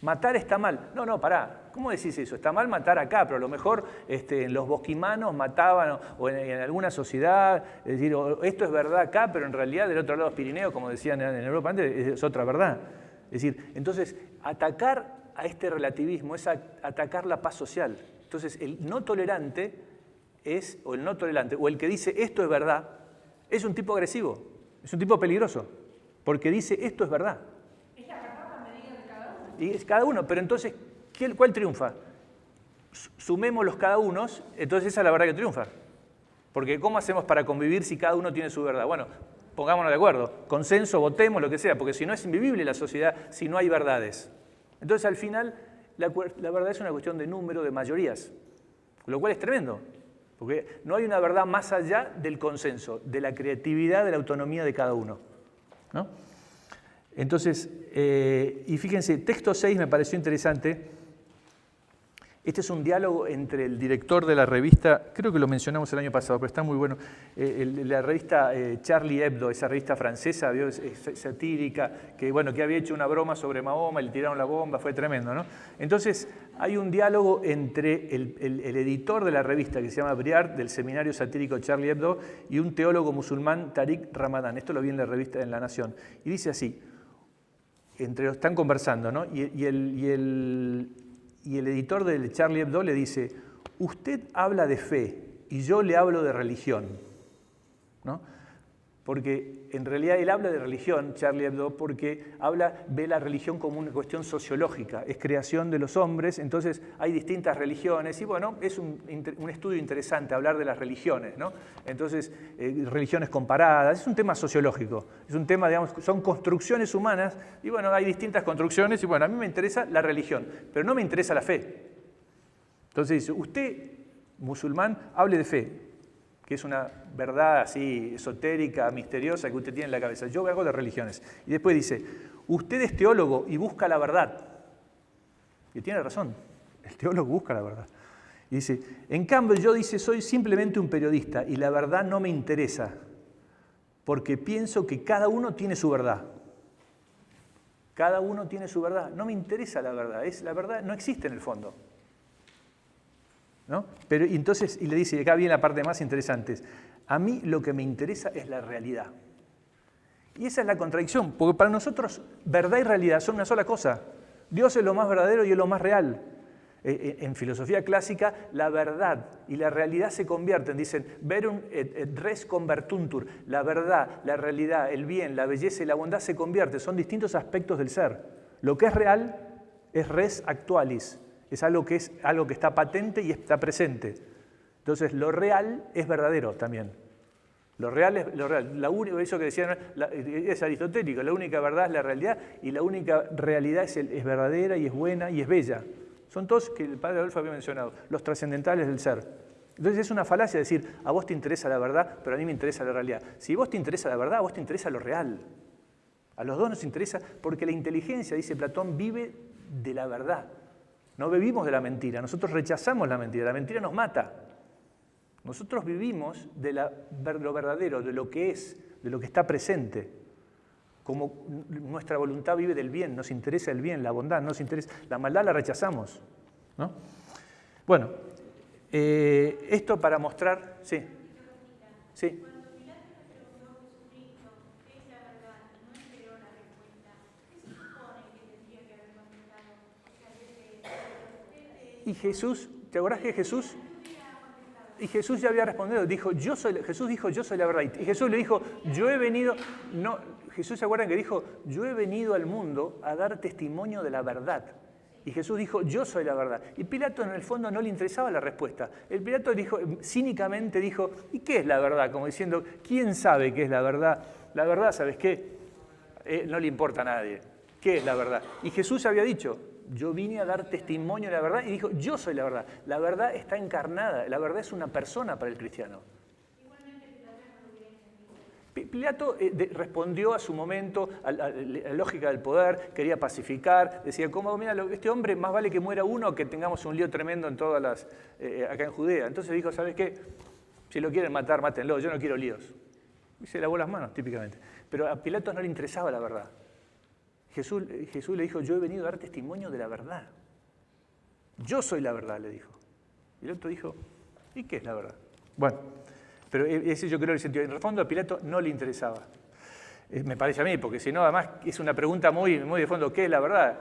Matar está mal. No, pará. ¿Cómo decís eso? Está mal matar acá, pero a lo mejor en los bosquimanos mataban o en alguna sociedad. Es decir, esto es verdad acá, pero en realidad del otro lado de los Pirineos, como decían en Europa antes, es otra verdad. Es decir, entonces, atacar a este relativismo es atacar la paz social. Entonces, el no tolerante o el que dice esto es verdad, es un tipo agresivo, es un tipo peligroso, porque dice esto es verdad. Y es cada uno, pero entonces, ¿cuál triunfa? Sumémoslos cada uno, entonces esa es la verdad que triunfa. Porque ¿cómo hacemos para convivir si cada uno tiene su verdad? Bueno, pongámonos de acuerdo, consenso, votemos, lo que sea, porque si no es invivible la sociedad, si no hay verdades. Entonces al final, la verdad es una cuestión de número, de mayorías, lo cual es tremendo, porque no hay una verdad más allá del consenso, de la creatividad, de la autonomía de cada uno, ¿no? Entonces, y fíjense, texto 6 me pareció interesante. Este es un diálogo entre el director de la revista, creo que lo mencionamos el año pasado, pero está muy bueno, la revista Charlie Hebdo, esa revista francesa, es satírica, que había hecho una broma sobre Mahoma, le tiraron la bomba, fue tremendo, ¿no? Entonces, hay un diálogo entre el editor de la revista, que se llama Briard, del seminario satírico Charlie Hebdo, y un teólogo musulmán, Tariq Ramadan. Esto lo vi en la revista en La Nación. Y dice así, están conversando, ¿no? Y el editor del Charlie Hebdo le dice, usted habla de fe y yo le hablo de religión, ¿no? Porque en realidad él habla de religión, Charlie Hebdo, porque ve la religión como una cuestión sociológica, es creación de los hombres, entonces hay distintas religiones, y es un estudio interesante hablar de las religiones, ¿no? Entonces, religiones comparadas, es un tema sociológico, es un tema, son construcciones humanas, y hay distintas construcciones, y a mí me interesa la religión, pero no me interesa la fe. Entonces dice, usted, musulmán, hable de fe, que es una verdad así esotérica, misteriosa que usted tiene en la cabeza. Yo hago de religiones. Y después dice, usted es teólogo y busca la verdad. Y tiene razón, el teólogo busca la verdad. Y dice, en cambio yo soy simplemente un periodista y la verdad no me interesa, porque pienso que cada uno tiene su verdad. Cada uno tiene su verdad. No me interesa la verdad, la verdad no existe en el fondo, ¿no? Pero entonces, y le dice, y acá viene la parte más interesante, a mí lo que me interesa es la realidad. Y esa es la contradicción, porque para nosotros verdad y realidad son una sola cosa. Dios es lo más verdadero y es lo más real. En filosofía clásica, la verdad y la realidad se convierten, dicen, verum et res convertuntur, la verdad, la realidad, el bien, la belleza y la bondad se convierten, son distintos aspectos del ser. Lo que es real es res actualis, es algo que está patente y está presente. Entonces, lo real es verdadero también. Lo real es lo real. Eso que decían es aristotélico, la única verdad es la realidad y la única realidad es verdadera y es buena y es bella. Son todos, que el padre Adolfo había mencionado, los trascendentales del ser. Entonces es una falacia decir, a vos te interesa la verdad, pero a mí me interesa la realidad. Si vos te interesa la verdad, a vos te interesa lo real. A los dos nos interesa porque la inteligencia, dice Platón, vive de la verdad. No vivimos de la mentira, nosotros rechazamos la mentira nos mata. Nosotros vivimos de lo verdadero, de lo que es, de lo que está presente. Como nuestra voluntad vive del bien, nos interesa el bien, la bondad, nos interesa, la maldad la rechazamos, ¿no? Bueno, esto para mostrar, sí. Cuando Pilato le preguntó a Jesucristo qué es la verdad y no esperó la respuesta, ¿qué se supone que tendría que haber contestado? Y Jesús, ¿te acordás que Jesús? Y Jesús ya había respondido, Jesús dijo, yo soy la verdad. Y Jesús le dijo, Jesús se acuerdan que dijo, yo he venido al mundo a dar testimonio de la verdad. Y Jesús dijo, yo soy la verdad. Y Pilato en el fondo no le interesaba la respuesta. El Pilato cínicamente dijo, ¿y qué es la verdad? Como diciendo, ¿quién sabe qué es la verdad? La verdad, ¿sabes qué? No le importa a nadie. ¿Qué es la verdad? Y Jesús había dicho, yo vine a dar testimonio de la verdad y dijo, yo soy la verdad. La verdad está encarnada, la verdad es una persona para el cristiano. Pilato respondió a su momento a la lógica del poder, quería pacificar, decía, mira, este hombre más vale que muera uno que tengamos un lío tremendo en todas acá en Judea. Entonces dijo, ¿sabes qué? Si lo quieren matar, mátenlo, yo no quiero líos. Y se lavó las manos, típicamente. Pero a Pilato no le interesaba la verdad. Jesús le dijo, yo he venido a dar testimonio de la verdad. Yo soy la verdad, le dijo. Y el otro dijo, ¿y qué es la verdad? Bueno, pero ese yo creo el sentido. En el fondo a Pilato no le interesaba. Me parece a mí, porque si no, además es una pregunta muy, muy de fondo, ¿qué es la verdad?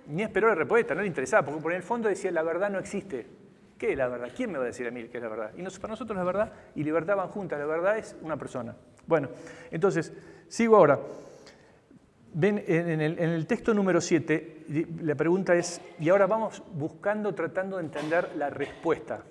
Ni esperó la respuesta, no le interesaba, porque por el fondo decía, la verdad no existe. ¿Qué es la verdad? ¿Quién me va a decir a mí qué es la verdad? Y para nosotros la verdad y libertad van juntas, la verdad es una persona. Bueno, entonces, sigo ahora. Ven, en el texto número 7, la pregunta es, y ahora vamos tratando de entender la respuesta.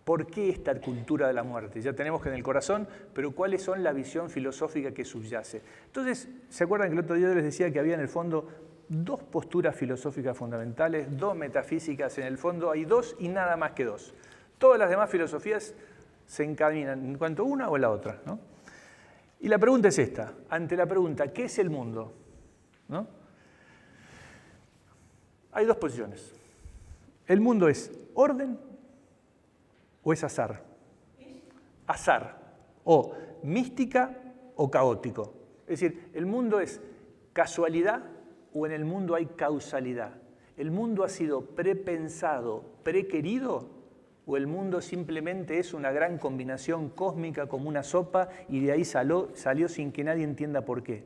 ¿Por qué esta cultura de la muerte? Ya tenemos que en el corazón, pero ¿cuáles son la visión filosófica que subyace? Entonces, ¿se acuerdan que el otro día les decía que había en el fondo dos posturas filosóficas fundamentales, dos metafísicas? En el fondo hay dos y nada más que dos. Todas las demás filosofías se encaminan en cuanto a una o a la otra, ¿no? Y la pregunta es esta, ante la pregunta, ¿qué es el mundo? ¿No? Hay dos posiciones. ¿El mundo es orden o es azar? Azar, o mística o caótico. Es decir, ¿el mundo es casualidad o en el mundo hay causalidad? ¿El mundo ha sido prepensado, prequerido? ¿O el mundo simplemente es una gran combinación cósmica como una sopa y de ahí salió sin que nadie entienda por qué?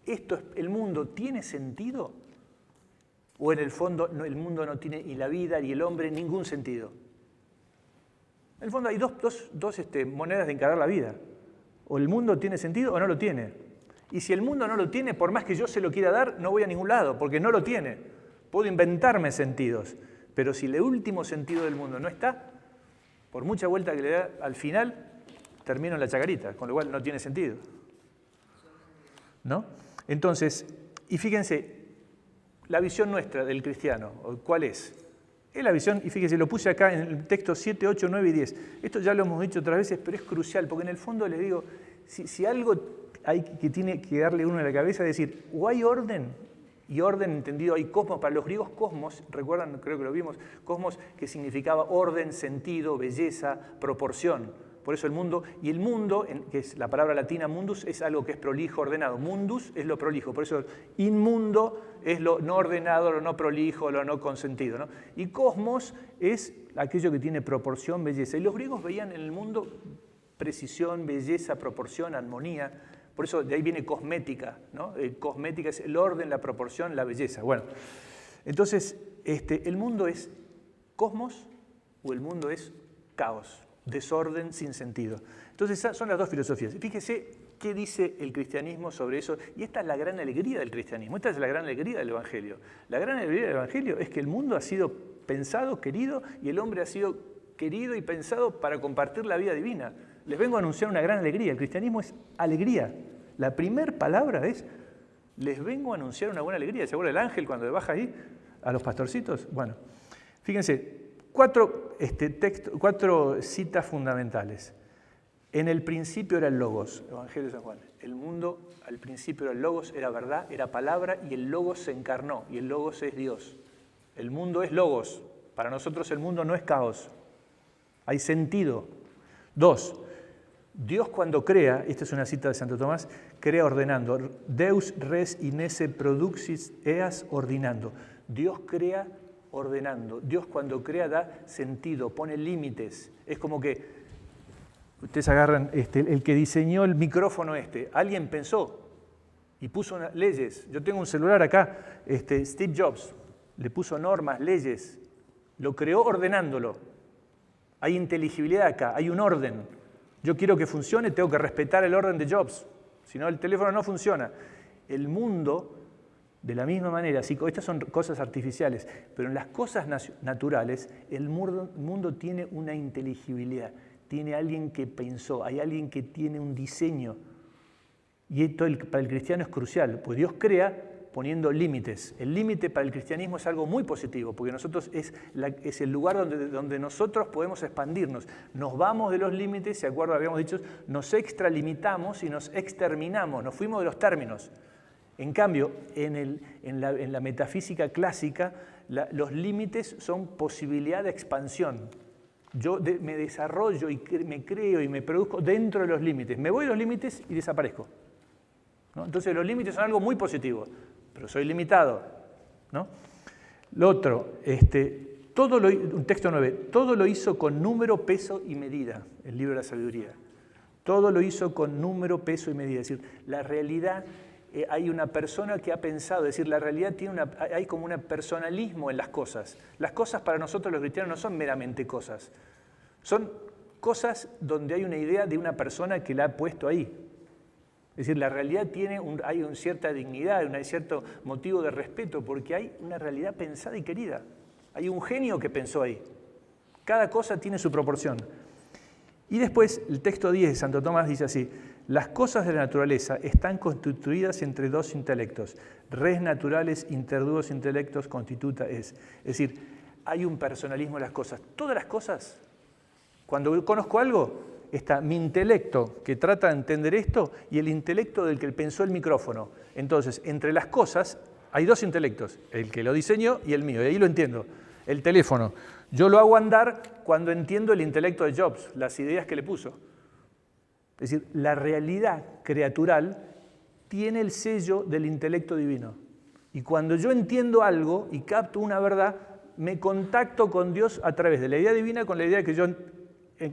¿El mundo tiene sentido? ¿O en el fondo el mundo no tiene, y la vida y el hombre, ningún sentido? En el fondo hay dos monedas de encarar la vida. O el mundo tiene sentido o no lo tiene. Y si el mundo no lo tiene, por más que yo se lo quiera dar, no voy a ningún lado, porque no lo tiene. Puedo inventarme sentidos. Pero si el último sentido del mundo no está, por mucha vuelta que le da, al final termino en la chacarita, con lo cual no tiene sentido. ¿No? Entonces, y fíjense, la visión nuestra del cristiano, ¿cuál es? Es la visión, y fíjense, lo puse acá en el texto 7, 8, 9 y 10. Esto ya lo hemos dicho otras veces, pero es crucial, porque en el fondo les digo, si algo hay que tiene que darle uno a la cabeza, es decir, o hay orden, y orden entendido, hay cosmos. Para los griegos cosmos, recuerdan, creo que lo vimos, cosmos que significaba orden, sentido, belleza, proporción. Por eso el mundo, y el mundo, que es la palabra latina mundus, es algo que es prolijo, ordenado. Mundus es lo prolijo, por eso inmundo es lo no ordenado, lo no prolijo, lo no consentido, ¿no? Y cosmos es aquello que tiene proporción, belleza. Y los griegos veían en el mundo precisión, belleza, proporción, armonía. Por eso de ahí viene cosmética, ¿no? Cosmética es el orden, la proporción, la belleza. Bueno, entonces, ¿el mundo es cosmos o el mundo es caos? Desorden sin sentido. Entonces, esas son las dos filosofías. Fíjese qué dice el cristianismo sobre eso. Y esta es la gran alegría del cristianismo, esta es la gran alegría del Evangelio. La gran alegría del Evangelio es que el mundo ha sido pensado, querido, y el hombre ha sido querido y pensado para compartir la vida divina. Les vengo a anunciar una gran alegría. El cristianismo es alegría. La primera palabra es, les vengo a anunciar una buena alegría. ¿Se acuerda el ángel cuando le baja ahí a los pastorcitos? Bueno, fíjense, cuatro citas fundamentales. En el principio era el Logos, Evangelio de San Juan. El mundo al principio era el Logos, era verdad, era palabra, y el Logos se encarnó, y el Logos es Dios. El mundo es Logos. Para nosotros el mundo no es caos. Hay sentido. 2. Dios cuando crea, esta es una cita de Santo Tomás, crea ordenando. Deus res in esse produxit eas ordinando. Dios crea ordenando. Dios cuando crea da sentido, pone límites. Es como que ustedes agarran el que diseñó el micrófono alguien pensó y puso leyes. Yo tengo un celular acá, Steve Jobs, le puso normas, leyes, lo creó ordenándolo. Hay inteligibilidad acá, hay un orden. Yo quiero que funcione, tengo que respetar el orden de Jobs, si no el teléfono no funciona. El mundo, de la misma manera, estas son cosas artificiales, pero en las cosas naturales el mundo tiene una inteligibilidad. Tiene alguien que pensó, hay alguien que tiene un diseño. Y esto para el cristiano es crucial, pues Dios crea poniendo límites. El límite para el cristianismo es algo muy positivo, porque nosotros es el lugar donde nosotros podemos expandirnos. Nos vamos de los límites, ¿se acuerdan? Habíamos dicho, nos extralimitamos y nos exterminamos, nos fuimos de los términos. En cambio, en la metafísica clásica, los límites son posibilidad de expansión. Yo me desarrollo y me creo y me produzco dentro de los límites. Me voy de los límites y desaparezco, ¿no? Entonces los límites son algo muy positivo, pero soy limitado, ¿no? Lo otro, un texto 9, todo lo hizo con número, peso y medida, el libro de la sabiduría. Todo lo hizo con número, peso y medida. Es decir, la realidad, hay una persona que ha pensado, es decir, la realidad hay como un personalismo en las cosas. Las cosas para nosotros los cristianos no son meramente cosas, son cosas donde hay una idea de una persona que la ha puesto ahí. Es decir, la realidad hay una cierta dignidad, un cierto motivo de respeto, porque hay una realidad pensada y querida. Hay un genio que pensó ahí. Cada cosa tiene su proporción. Y después, el texto 10 de Santo Tomás dice así: las cosas de la naturaleza están constituidas entre dos intelectos. Res naturales inter duos intelectos constituta es. Es decir, hay un personalismo en las cosas. Todas las cosas, cuando yo conozco algo, está mi intelecto que trata de entender esto y el intelecto del que pensó el micrófono. Entonces, entre las cosas hay dos intelectos, el que lo diseñó y el mío, y ahí lo entiendo. El teléfono, yo lo hago andar cuando entiendo el intelecto de Jobs, las ideas que le puso. Es decir, la realidad creatural tiene el sello del intelecto divino. Y cuando yo entiendo algo y capto una verdad, me contacto con Dios a través de la idea divina con la idea que yo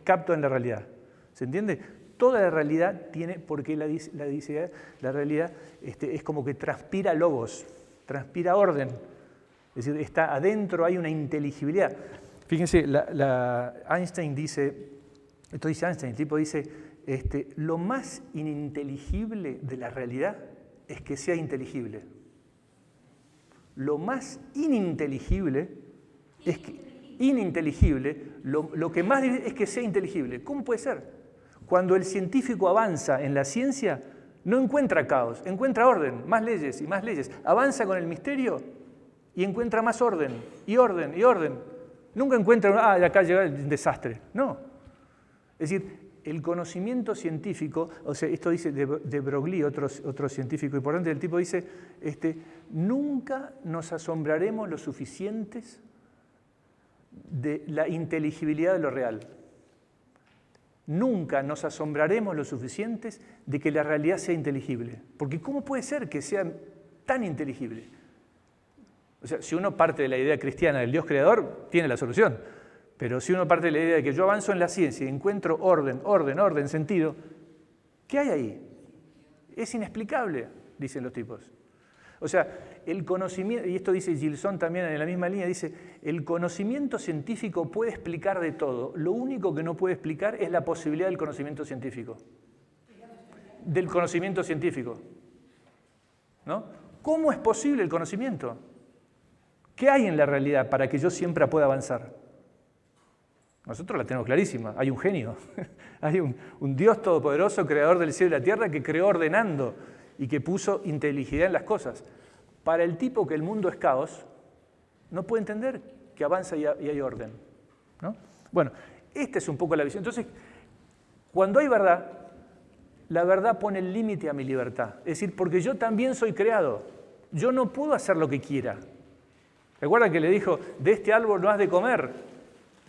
capto en la realidad. ¿Se entiende? Toda la realidad tiene, porque la realidad es como que transpira logos, transpira orden. Es decir, está adentro, hay una inteligibilidad. Fíjense, Einstein dice, esto dice Einstein, el tipo dice, lo más ininteligible de la realidad es que sea inteligible. Lo más ininteligible es que, lo que más es que sea inteligible. ¿Cómo puede ser? Cuando el científico avanza en la ciencia, no encuentra caos, encuentra orden, más leyes y más leyes. Avanza con el misterio y encuentra más orden, y orden, y orden. Nunca encuentra, de acá llega el desastre. No. Es decir, el conocimiento científico, o sea, esto dice de Broglie, otro científico importante, el tipo dice, nunca nos asombraremos lo suficientes de la inteligibilidad de lo real. Nunca nos asombraremos lo suficientes de que la realidad sea inteligible. Porque ¿cómo puede ser que sea tan inteligible? O sea, si uno parte de la idea cristiana del Dios creador, tiene la solución. Pero si uno parte de la idea de que yo avanzo en la ciencia y encuentro orden, sentido, ¿qué hay ahí? Es inexplicable, dicen los tipos. O sea, el conocimiento, y esto dice Gilson también en la misma línea, dice, el conocimiento científico puede explicar de todo. Lo único que no puede explicar es la posibilidad del conocimiento científico. Del conocimiento científico. ¿No? ¿Cómo es posible el conocimiento? ¿Qué hay en la realidad para que yo siempre pueda avanzar? Nosotros la tenemos clarísima. Hay un genio. Hay un Dios todopoderoso, creador del cielo y la tierra, que creó ordenando y que puso inteligibilidad en las cosas. Para el tipo que el mundo es caos, no puede entender que avanza y hay orden, ¿no? Bueno, esta es un poco la visión. Entonces, Cuando hay verdad, la verdad pone el límite a mi libertad. Es decir, porque yo también soy creado. Yo no puedo hacer lo que quiera. ¿Recuerdan que le dijo, de este árbol no has de comer?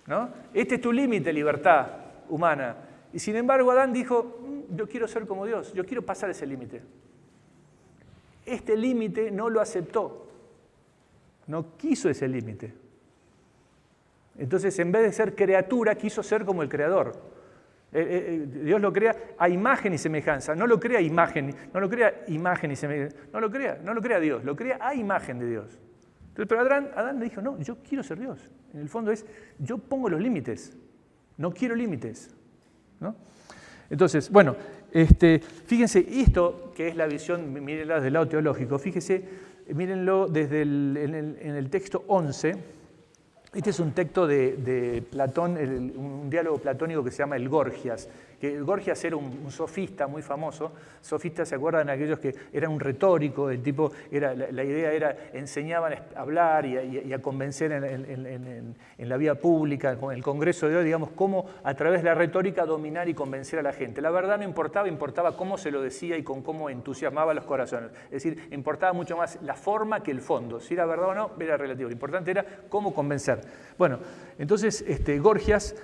¿No? Este es tu límite, libertad humana. Y sin embargo Adán dijo, yo quiero ser como Dios, yo quiero pasar ese límite. Este límite no lo aceptó. No quiso ese límite. Entonces, en vez de ser criatura, quiso ser como el Creador. Dios lo crea a imagen y semejanza. No lo crea imagen, no lo crea imagen y semejanza. No lo crea Dios, lo crea a imagen de Dios. Entonces, pero Adán le dijo, no, yo quiero ser Dios. En el fondo es, yo pongo los límites. No quiero límites, ¿no? Entonces, bueno, fíjense, esto que es la visión, mírenla desde el lado teológico, fíjense, mírenlo desde en el texto 11. Este es un texto de Platón, un diálogo platónico que se llama el Gorgias. Que el Gorgias era un sofista muy famoso. Sofistas, ¿se acuerdan? Aquellos que eran un retórico, el tipo, la idea era, enseñaban a hablar y a convencer en la vía pública, con el Congreso de hoy, digamos, cómo a través de la retórica dominar y convencer a la gente. La verdad no importaba cómo se lo decía y con cómo entusiasmaba a los corazones. Es decir, importaba mucho más la forma que el fondo. Si era verdad o no, era relativo. Lo importante era cómo convencer. Bueno, entonces Gorgias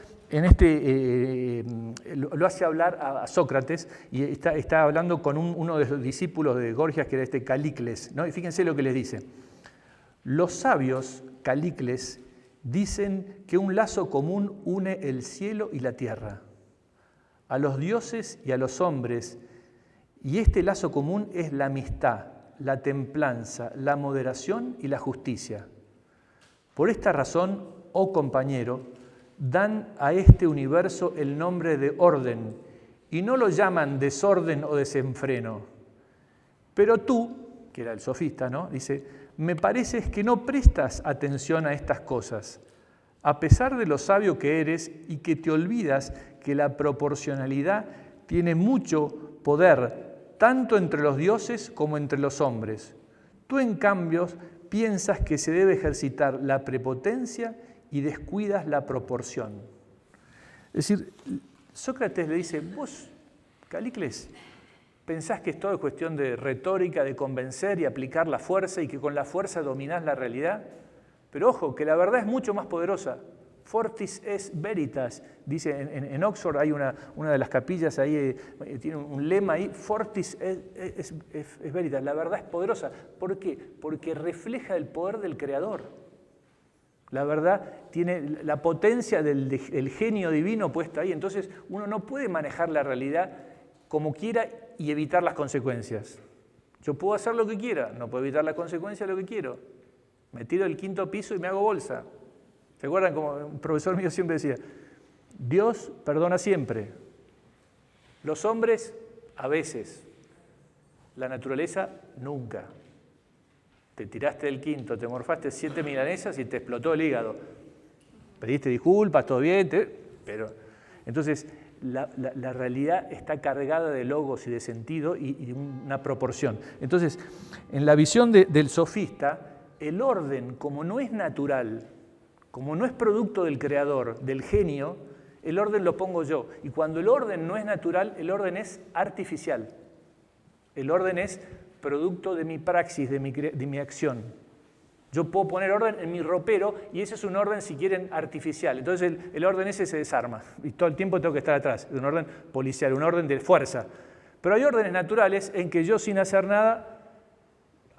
lo hace hablar a Sócrates y está hablando con uno de los discípulos de Gorgias, que era Calicles, ¿no? Y fíjense lo que les dice. Los sabios, Calicles, dicen que un lazo común une el cielo y la tierra, a los dioses y a los hombres, y este lazo común es la amistad, la templanza, la moderación y la justicia. Por esta razón, oh compañero, dan a este universo el nombre de orden y no lo llaman desorden o desenfreno. Pero tú, que era el sofista, ¿no? Dice, me parece que no prestas atención a estas cosas, a pesar de lo sabio que eres y que te olvidas que la proporcionalidad tiene mucho poder, tanto entre los dioses como entre los hombres. Tú, en cambio, piensas que se debe ejercitar la prepotencia y descuidas la proporción. Es decir, Sócrates le dice, vos, Calicles, pensás que esto es cuestión de retórica, de convencer y aplicar la fuerza y que con la fuerza dominás la realidad. Pero ojo, que la verdad es mucho más poderosa. Fortis est veritas, dice en Oxford, hay una de las capillas ahí, tiene un lema ahí, Fortis est veritas, la verdad es poderosa. ¿Por qué? Porque refleja el poder del Creador. La verdad tiene la potencia del genio divino puesta ahí, entonces uno no puede manejar la realidad como quiera y evitar las consecuencias. Yo puedo hacer lo que quiera, no puedo evitar las consecuencias de lo que quiero. Me tiro del 5º piso y me hago bolsa. ¿Se acuerdan? Como un profesor mío siempre decía, Dios perdona siempre, los hombres a veces, la naturaleza nunca. Te tiraste del 5º, te morfaste 7 milanesas y te explotó el hígado. Pediste disculpas, todo bien, pero... Entonces, la realidad está cargada de logos y de sentido y de una proporción. Entonces, en la visión del sofista, el orden, como no es natural, como no es producto del creador, del genio, el orden lo pongo yo. Y cuando el orden no es natural, el orden es artificial. El orden es producto de mi praxis, de mi acción. Yo puedo poner orden en mi ropero y ese es un orden, si quieren, artificial. Entonces el orden ese se desarma y todo el tiempo tengo que estar atrás. Es un orden policial, un orden de fuerza. Pero hay órdenes naturales en que yo, sin hacer nada,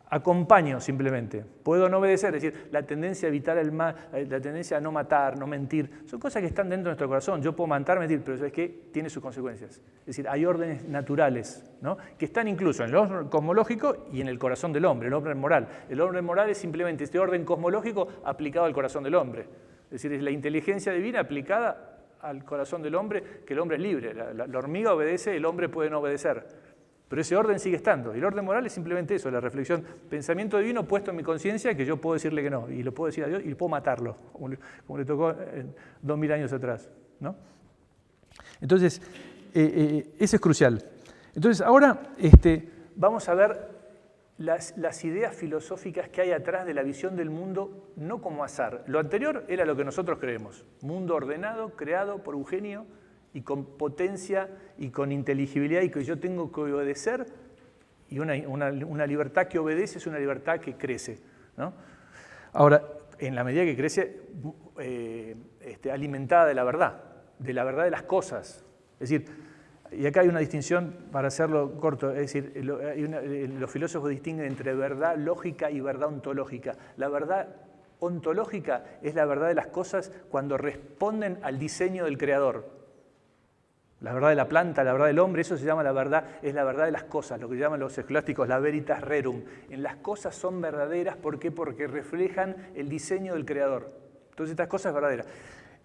acompaño simplemente. Puedo no obedecer, es decir, la tendencia a evitar el mal, la tendencia a no matar, no mentir, son cosas que están dentro de nuestro corazón. Yo puedo matar, mentir, pero ¿sabes qué? Tiene sus consecuencias. Es decir, hay órdenes naturales, ¿no? Que están incluso en el orden cosmológico y en el corazón del hombre, el orden moral. El orden moral es simplemente este orden cosmológico aplicado al corazón del hombre. Es decir, es la inteligencia divina aplicada al corazón del hombre, que el hombre es libre. La hormiga obedece, el hombre puede no obedecer. Pero ese orden sigue estando. Y el orden moral es simplemente eso, la reflexión, pensamiento divino puesto en mi conciencia, que yo puedo decirle que no, y lo puedo decir a Dios, y puedo matarlo, como le tocó 2000 años atrás, ¿no? Entonces, eso es crucial. Entonces, ahora vamos a ver las ideas filosóficas que hay atrás de la visión del mundo, no como azar. Lo anterior era lo que nosotros creemos, mundo ordenado, creado por un genio, y con potencia y con inteligibilidad y que yo tengo que obedecer, y una libertad que obedece es una libertad que crece, ¿no? Ahora, en la medida que crece, alimentada de la verdad de las cosas. Es decir, y acá hay una distinción, para hacerlo corto, es decir, los filósofos distinguen entre verdad lógica y verdad ontológica. La verdad ontológica es la verdad de las cosas cuando responden al diseño del creador. La verdad de la planta, la verdad del hombre, eso se llama la verdad, es la verdad de las cosas, lo que llaman los escolásticos la veritas rerum. En las cosas son verdaderas, ¿por qué? Porque reflejan el diseño del creador. Entonces estas cosas verdaderas.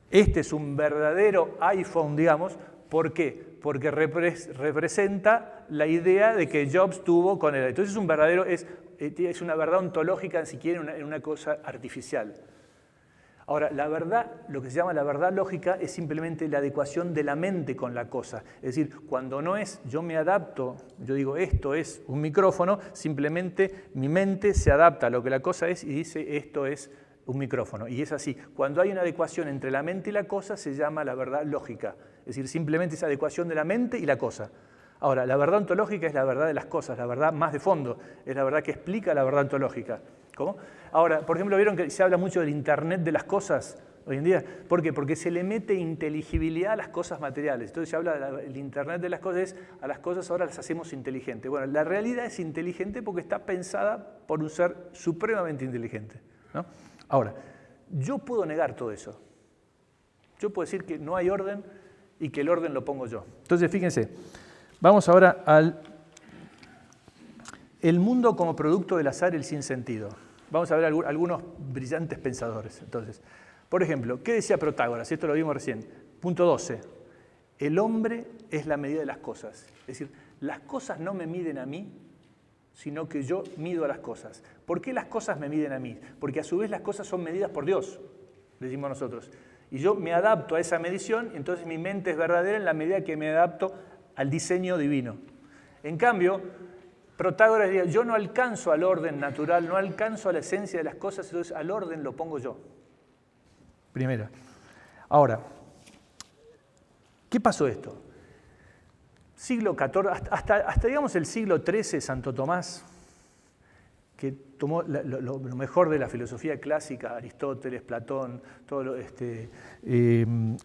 Este es un verdadero iPhone, digamos, ¿por qué? Porque representa la idea de que Jobs tuvo con él. Entonces es una verdad ontológica, si quieren, en una cosa artificial. Ahora, la verdad, lo que se llama la verdad lógica, es simplemente la adecuación de la mente con la cosa. Es decir, cuando no es, yo me adapto, yo digo esto es un micrófono, simplemente mi mente se adapta a lo que la cosa es y dice esto es un micrófono. Y es así. Cuando hay una adecuación entre la mente y la cosa, se llama la verdad lógica. Es decir, simplemente esa adecuación de la mente y la cosa. Ahora, la verdad ontológica es la verdad de las cosas, la verdad más de fondo, es la verdad que explica la verdad ontológica. ¿Cómo? Ahora, por ejemplo, ¿vieron que se habla mucho del Internet de las cosas hoy en día? ¿Por qué? Porque se le mete inteligibilidad a las cosas materiales. Entonces se habla del Internet de las cosas, a las cosas ahora las hacemos inteligentes. Bueno, la realidad es inteligente porque está pensada por un ser supremamente inteligente, ¿no? Ahora, yo puedo negar todo eso. Yo puedo decir que no hay orden y que el orden lo pongo yo. Entonces, fíjense, vamos ahora al mundo como producto del azar y el sinsentido. Vamos a ver algunos brillantes pensadores. Entonces, por ejemplo, ¿qué decía Protágoras? Esto lo vimos recién. Punto 12. El hombre es la medida de las cosas. Es decir, las cosas no me miden a mí, sino que yo mido a las cosas. ¿Por qué las cosas me miden a mí? Porque a su vez las cosas son medidas por Dios, decimos nosotros. Y yo me adapto a esa medición, entonces mi mente es verdadera en la medida que me adapto al diseño divino. En cambio, Protágoras diría, yo no alcanzo al orden natural, no alcanzo a la esencia de las cosas, entonces al orden lo pongo yo. Primera. Ahora, ¿qué pasó esto? Siglo XIV, hasta digamos el siglo XIII, Santo Tomás, que tomó lo mejor de la filosofía clásica, Aristóteles, Platón,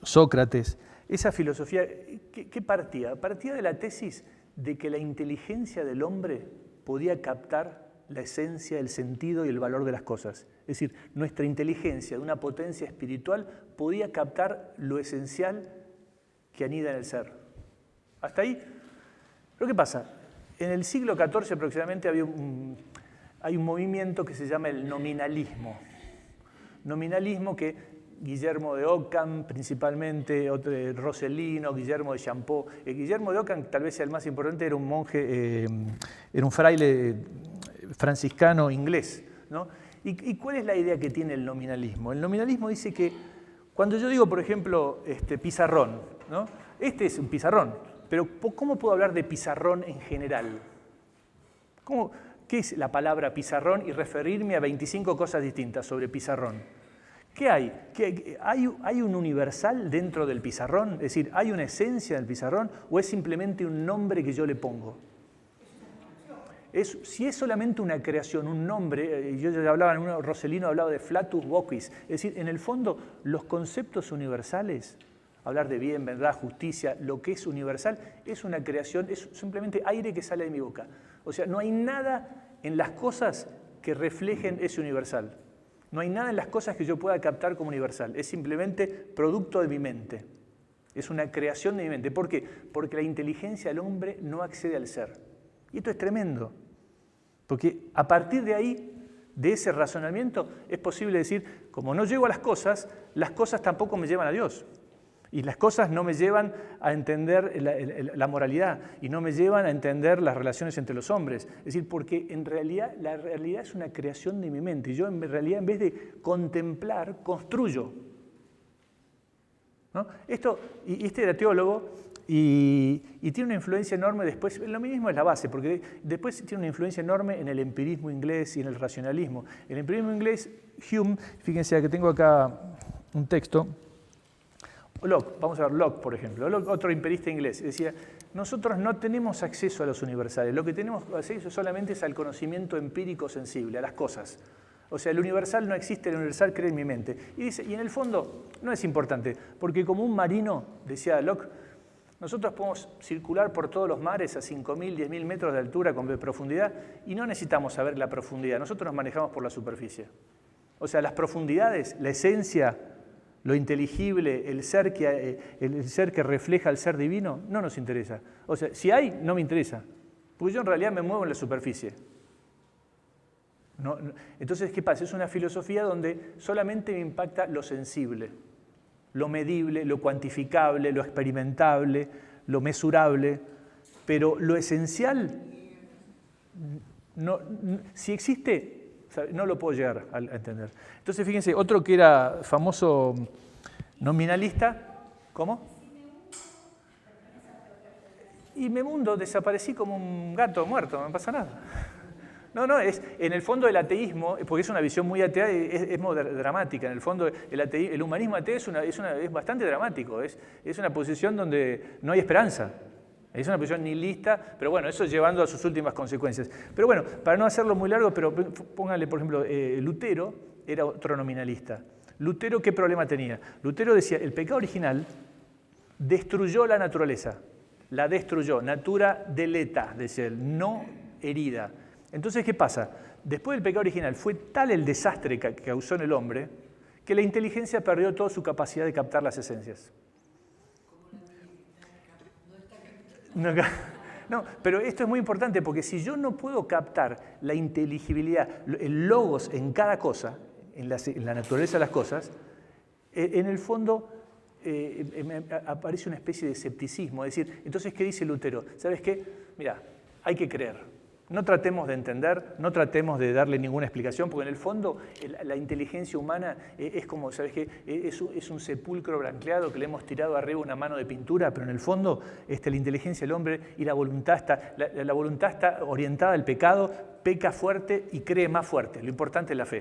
Sócrates, esa filosofía, ¿qué partía? Partía de la tesis de que la inteligencia del hombre podía captar la esencia, el sentido y el valor de las cosas. Es decir, nuestra inteligencia de una potencia espiritual podía captar lo esencial que anida en el ser. Hasta ahí. Pero ¿qué pasa? En el siglo XIV aproximadamente hay un movimiento que se llama el nominalismo. Nominalismo que Guillermo de Ockham principalmente, Rossellino, Guillermo de Champeau. Guillermo de Ockham, tal vez sea el más importante, era un monje, era un fraile franciscano inglés, ¿no? ¿Y cuál es la idea que tiene el nominalismo? El nominalismo dice que cuando yo digo, por ejemplo, pizarrón, ¿no? Este es un pizarrón, pero ¿cómo puedo hablar de pizarrón en general? ¿Qué es la palabra pizarrón y referirme a 25 cosas distintas sobre pizarrón? ¿Qué hay? ¿Hay un universal dentro del pizarrón? Es decir, ¿hay una esencia del pizarrón o es simplemente un nombre que yo le pongo? Si es solamente una creación, un nombre, yo ya hablaba, Rossellino hablaba de flatus vocis, es decir, en el fondo los conceptos universales, hablar de bien, verdad, justicia, lo que es universal, es una creación, es simplemente aire que sale de mi boca. O sea, no hay nada en las cosas que reflejen ese universal. No hay nada en las cosas que yo pueda captar como universal. Es simplemente producto de mi mente. Es una creación de mi mente. ¿Por qué? Porque la inteligencia del hombre no accede al ser. Y esto es tremendo. Porque a partir de ahí, de ese razonamiento, es posible decir, como no llego a las cosas tampoco me llevan a Dios. Y las cosas no me llevan a entender la moralidad y no me llevan a entender las relaciones entre los hombres. Es decir, porque en realidad la realidad es una creación de mi mente. Y yo en realidad, en vez de contemplar, construyo. ¿No? Este era teólogo y tiene una influencia enorme después. Lo mismo es la base, porque después tiene una influencia enorme en el empirismo inglés y en el racionalismo. El empirismo inglés, Hume, fíjense que tengo acá un texto. Locke, vamos a ver Locke, por ejemplo. Locke, otro imperista inglés, decía, nosotros no tenemos acceso a los universales, lo que tenemos acceso solamente es al conocimiento empírico sensible, a las cosas. O sea, el universal no existe, el universal cree en mi mente. Y dice, y en el fondo no es importante, porque como un marino, decía Locke, nosotros podemos circular por todos los mares a 5.000, 10.000 metros de altura con profundidad y no necesitamos saber la profundidad, nosotros nos manejamos por la superficie. O sea, las profundidades, la esencia, lo inteligible, el ser que refleja el ser divino, no nos interesa. O sea, si hay, no me interesa, porque yo en realidad me muevo en la superficie. Entonces, ¿qué pasa? Es una filosofía donde solamente me impacta lo sensible, lo medible, lo cuantificable, lo experimentable, lo mesurable, pero lo esencial, si existe, no lo puedo llegar a entender. Entonces, fíjense, otro que era famoso nominalista, ¿cómo? Y me mundo, desaparecí como un gato muerto, no pasa nada. No, en el fondo el ateísmo, porque es una visión muy atea, es muy dramática. En el fondo el humanismo ateo es bastante dramático, es una posición donde no hay esperanza. Es una posición nihilista, pero bueno, eso llevando a sus últimas consecuencias. Pero bueno, para no hacerlo muy largo, pero pónganle, por ejemplo, Lutero era otro nominalista. Lutero, ¿qué problema tenía? Lutero decía, el pecado original destruyó la naturaleza, la destruyó, natura deleta, decía él, no herida. Entonces, ¿qué pasa? Después del pecado original fue tal el desastre que causó en el hombre que la inteligencia perdió toda su capacidad de captar las esencias. No, pero esto es muy importante porque si yo no puedo captar la inteligibilidad, el logos en cada cosa, en la naturaleza de las cosas, en el fondo aparece una especie de escepticismo. Es decir, entonces, ¿qué dice Lutero? ¿Sabes qué? Mira, hay que creer. No tratemos de entender, no tratemos de darle ninguna explicación, porque en el fondo la inteligencia humana es como, ¿sabes qué? Es un sepulcro blanqueado que le hemos tirado arriba una mano de pintura, pero en el fondo la inteligencia del hombre y la voluntad está orientada al pecado, peca fuerte y cree más fuerte. Lo importante es la fe.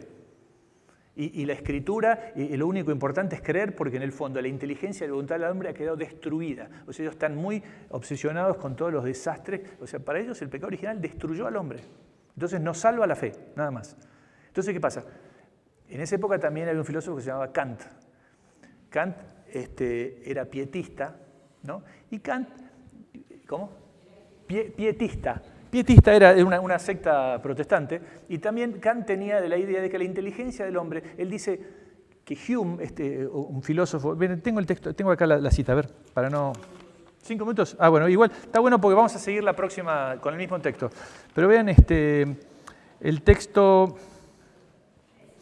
Y la escritura, lo único importante es creer, porque en el fondo la inteligencia y la voluntad del hombre ha quedado destruida. O sea, ellos están muy obsesionados con todos los desastres. O sea, para ellos el pecado original destruyó al hombre. Entonces nos salva la fe, nada más. Entonces, ¿qué pasa? En esa época también había un filósofo que se llamaba Kant. Kant era pietista, ¿no? Y Kant, ¿cómo? Pietista. Pietista era una secta protestante, y también Kant tenía la idea de que la inteligencia del hombre, él dice que Hume, un filósofo, tengo el texto, tengo acá la cita, a ver, para no... 5 minutos. Ah, bueno, igual, está bueno porque vamos a seguir la próxima con el mismo texto. Pero vean el texto...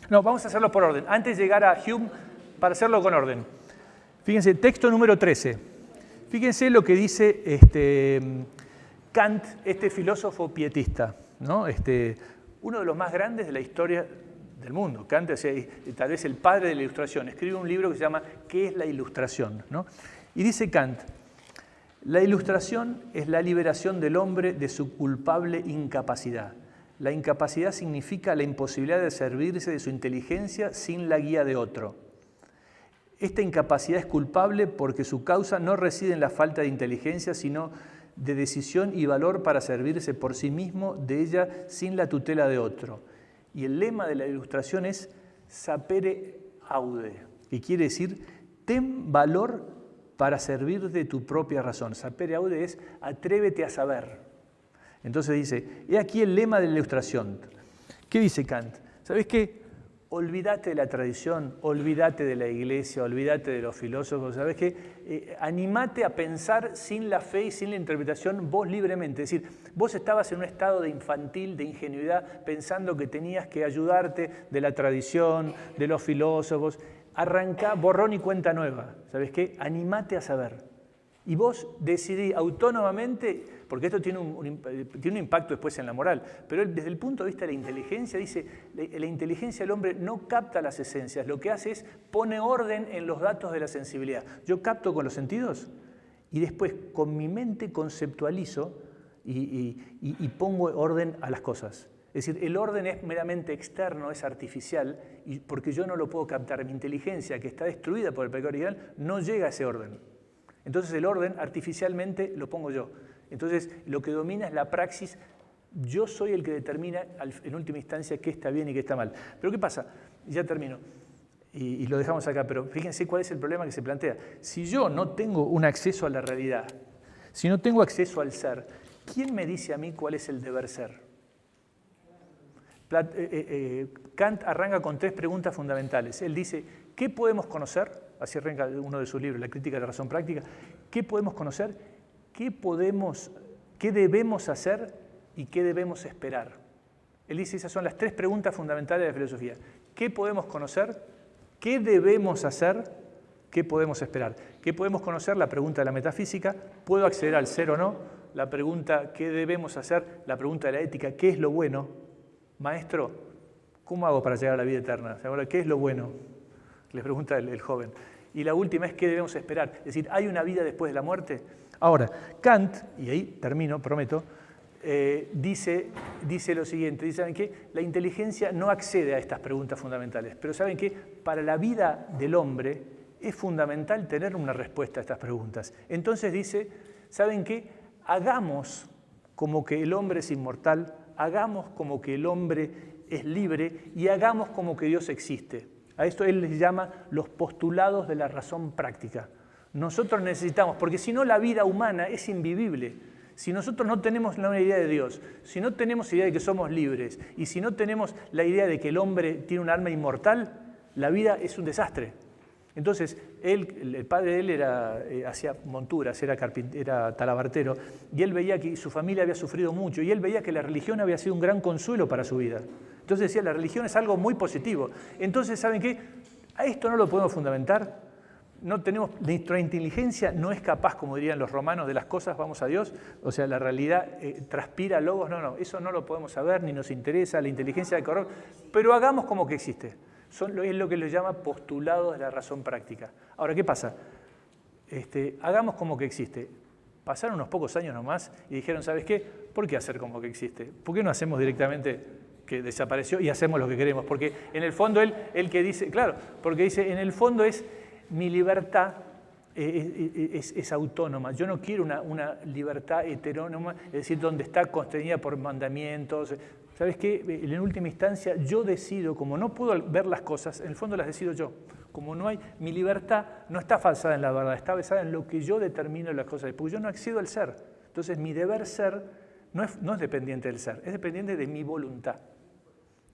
No, vamos a hacerlo por orden. Antes de llegar a Hume, para hacerlo con orden. Fíjense, texto número 13. Fíjense lo que dice Kant, filósofo pietista, ¿no? Uno de los más grandes de la historia del mundo. Kant, tal vez el padre de la Ilustración, escribe un libro que se llama ¿Qué es la Ilustración?, ¿no? Y dice Kant, la Ilustración es la liberación del hombre de su culpable incapacidad. La incapacidad significa la imposibilidad de servirse de su inteligencia sin la guía de otro. Esta incapacidad es culpable porque su causa no reside en la falta de inteligencia, sino de decisión y valor para servirse por sí mismo de ella sin la tutela de otro. Y el lema de la Ilustración es sapere aude, que quiere decir ten valor para servir de tu propia razón. Sapere aude es atrévete a saber. Entonces dice, he aquí el lema de la Ilustración. ¿Qué dice Kant? ¿Sabes qué? Olvídate de la tradición, olvídate de la iglesia, olvídate de los filósofos, ¿sabes qué? Animate a pensar sin la fe y sin la interpretación vos libremente. Es decir, vos estabas en un estado de infantil, de ingenuidad, pensando que tenías que ayudarte de la tradición, de los filósofos. Arrancá, borrón y cuenta nueva, ¿sabes qué? Animate a saber. Y vos decidí autónomamente, porque esto tiene un impacto después en la moral, pero él, desde el punto de vista de la inteligencia, dice, la inteligencia del hombre no capta las esencias, lo que hace es pone orden en los datos de la sensibilidad. Yo capto con los sentidos y después con mi mente conceptualizo y pongo orden a las cosas. Es decir, el orden es meramente externo, es artificial, y porque yo no lo puedo captar. Mi inteligencia, que está destruida por el pecado original, no llega a ese orden. Entonces el orden artificialmente lo pongo yo. Entonces lo que domina es la praxis. Yo soy el que determina en última instancia qué está bien y qué está mal. Pero ¿qué pasa? Ya termino. Y lo dejamos acá, pero fíjense cuál es el problema que se plantea. Si yo no tengo un acceso a la realidad, si no tengo acceso al ser, ¿quién me dice a mí cuál es el deber ser? Kant arranca con 3 preguntas fundamentales. Él dice, ¿qué podemos conocer? Así arranca uno de sus libros, La crítica de la razón práctica. ¿Qué podemos conocer? ¿Qué debemos hacer? ¿Y qué debemos esperar? Él dice, esas son las 3 preguntas fundamentales de la filosofía. ¿Qué podemos conocer? ¿Qué debemos hacer? ¿Qué podemos esperar? ¿Qué podemos conocer? La pregunta de la metafísica. ¿Puedo acceder al ser o no? La pregunta, ¿qué debemos hacer? La pregunta de la ética, ¿qué es lo bueno? Maestro, ¿cómo hago para llegar a la vida eterna? Ahora, ¿qué es lo bueno? Les pregunta el joven. Y la última es, ¿qué debemos esperar? Es decir, ¿hay una vida después de la muerte? Ahora, Kant, y ahí termino, prometo, dice lo siguiente, dice, ¿saben qué? La inteligencia no accede a estas preguntas fundamentales, pero ¿saben qué? Para la vida del hombre es fundamental tener una respuesta a estas preguntas. Entonces dice, ¿saben qué? Hagamos como que el hombre es inmortal, hagamos como que el hombre es libre y hagamos como que Dios existe. A esto él les llama los postulados de la razón práctica. Nosotros necesitamos, porque si no la vida humana es invivible. Si nosotros no tenemos una idea de Dios, si no tenemos idea de que somos libres y si no tenemos la idea de que el hombre tiene un alma inmortal, la vida es un desastre. Entonces, el padre de él hacía monturas, era talabartero, y él veía que su familia había sufrido mucho, y él veía que la religión había sido un gran consuelo para su vida. Entonces decía, la religión es algo muy positivo. Entonces, ¿saben qué? A esto no lo podemos fundamentar. Nuestra inteligencia no es capaz, como dirían los romanos, de las cosas, vamos a Dios. O sea, la realidad transpira logos. No, eso no lo podemos saber, ni nos interesa, la inteligencia de correr. Pero hagamos como que existe. Es lo que les llama postulados de la razón práctica. Ahora, ¿qué pasa? Hagamos como que existe. Pasaron unos pocos años nomás y dijeron, ¿sabes qué? ¿Por qué hacer como que existe? ¿Por qué no hacemos directamente que desapareció y hacemos lo que queremos? Porque en el fondo él que dice, claro, porque dice, en el fondo es mi libertad es autónoma. Yo no quiero una libertad heterónoma, es decir, donde está constreñida por mandamientos. ¿Sabes qué? En última instancia, yo decido, como no puedo ver las cosas, en el fondo las decido yo. Como no hay, mi libertad no está basada en la verdad, está basada en lo que yo determino las cosas, porque yo no accedo al ser. Entonces, mi deber ser no es dependiente del ser, es dependiente de mi voluntad,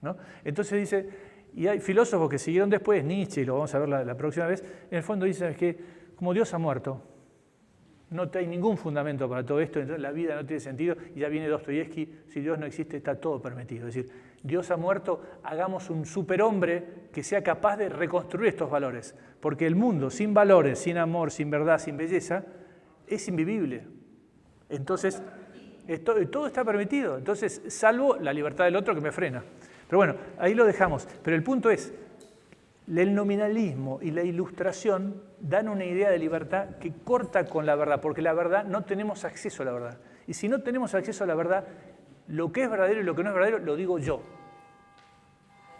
¿no? Entonces dice, y hay filósofos que siguieron después, Nietzsche, y lo vamos a ver la próxima vez, en el fondo dicen que como Dios ha muerto, no hay ningún fundamento para todo esto, entonces la vida no tiene sentido, y ya viene Dostoyevsky, si Dios no existe está todo permitido. Es decir, Dios ha muerto, hagamos un superhombre que sea capaz de reconstruir estos valores, porque el mundo sin valores, sin amor, sin verdad, sin belleza, es invivible. Entonces, todo está permitido, entonces, salvo la libertad del otro que me frena. Pero bueno, ahí lo dejamos, pero el punto es, el nominalismo y la ilustración dan una idea de libertad que corta con la verdad, porque la verdad no tenemos acceso a la verdad. Y si no tenemos acceso a la verdad, lo que es verdadero y lo que no es verdadero lo digo yo.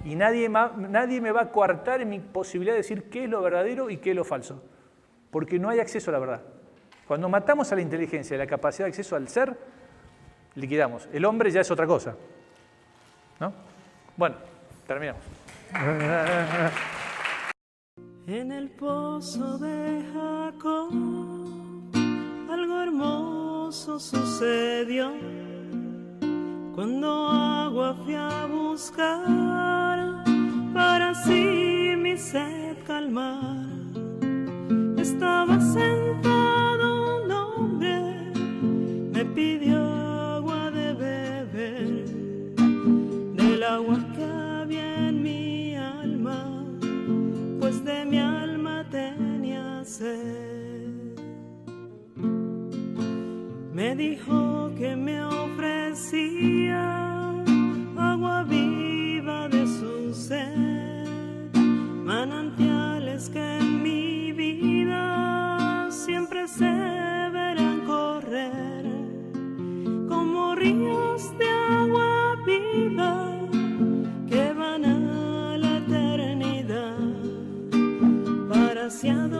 Y nadie me va a coartar en mi posibilidad de decir qué es lo verdadero y qué es lo falso, porque no hay acceso a la verdad. Cuando matamos a la inteligencia y la capacidad de acceso al ser, liquidamos. El hombre ya es otra cosa, ¿no? Bueno, terminamos. En el pozo de Jacob algo hermoso sucedió. Cuando agua fui a buscar para así mi sed calmar, estaba sentado un hombre, me pidió agua de beber, del agua que había en mi alma, pues de mi alma tenía sed. Me dijo que me ofrecía agua viva de su sed, manantiales que en mi vida siempre se verán correr, como ríos de agua viva demasiado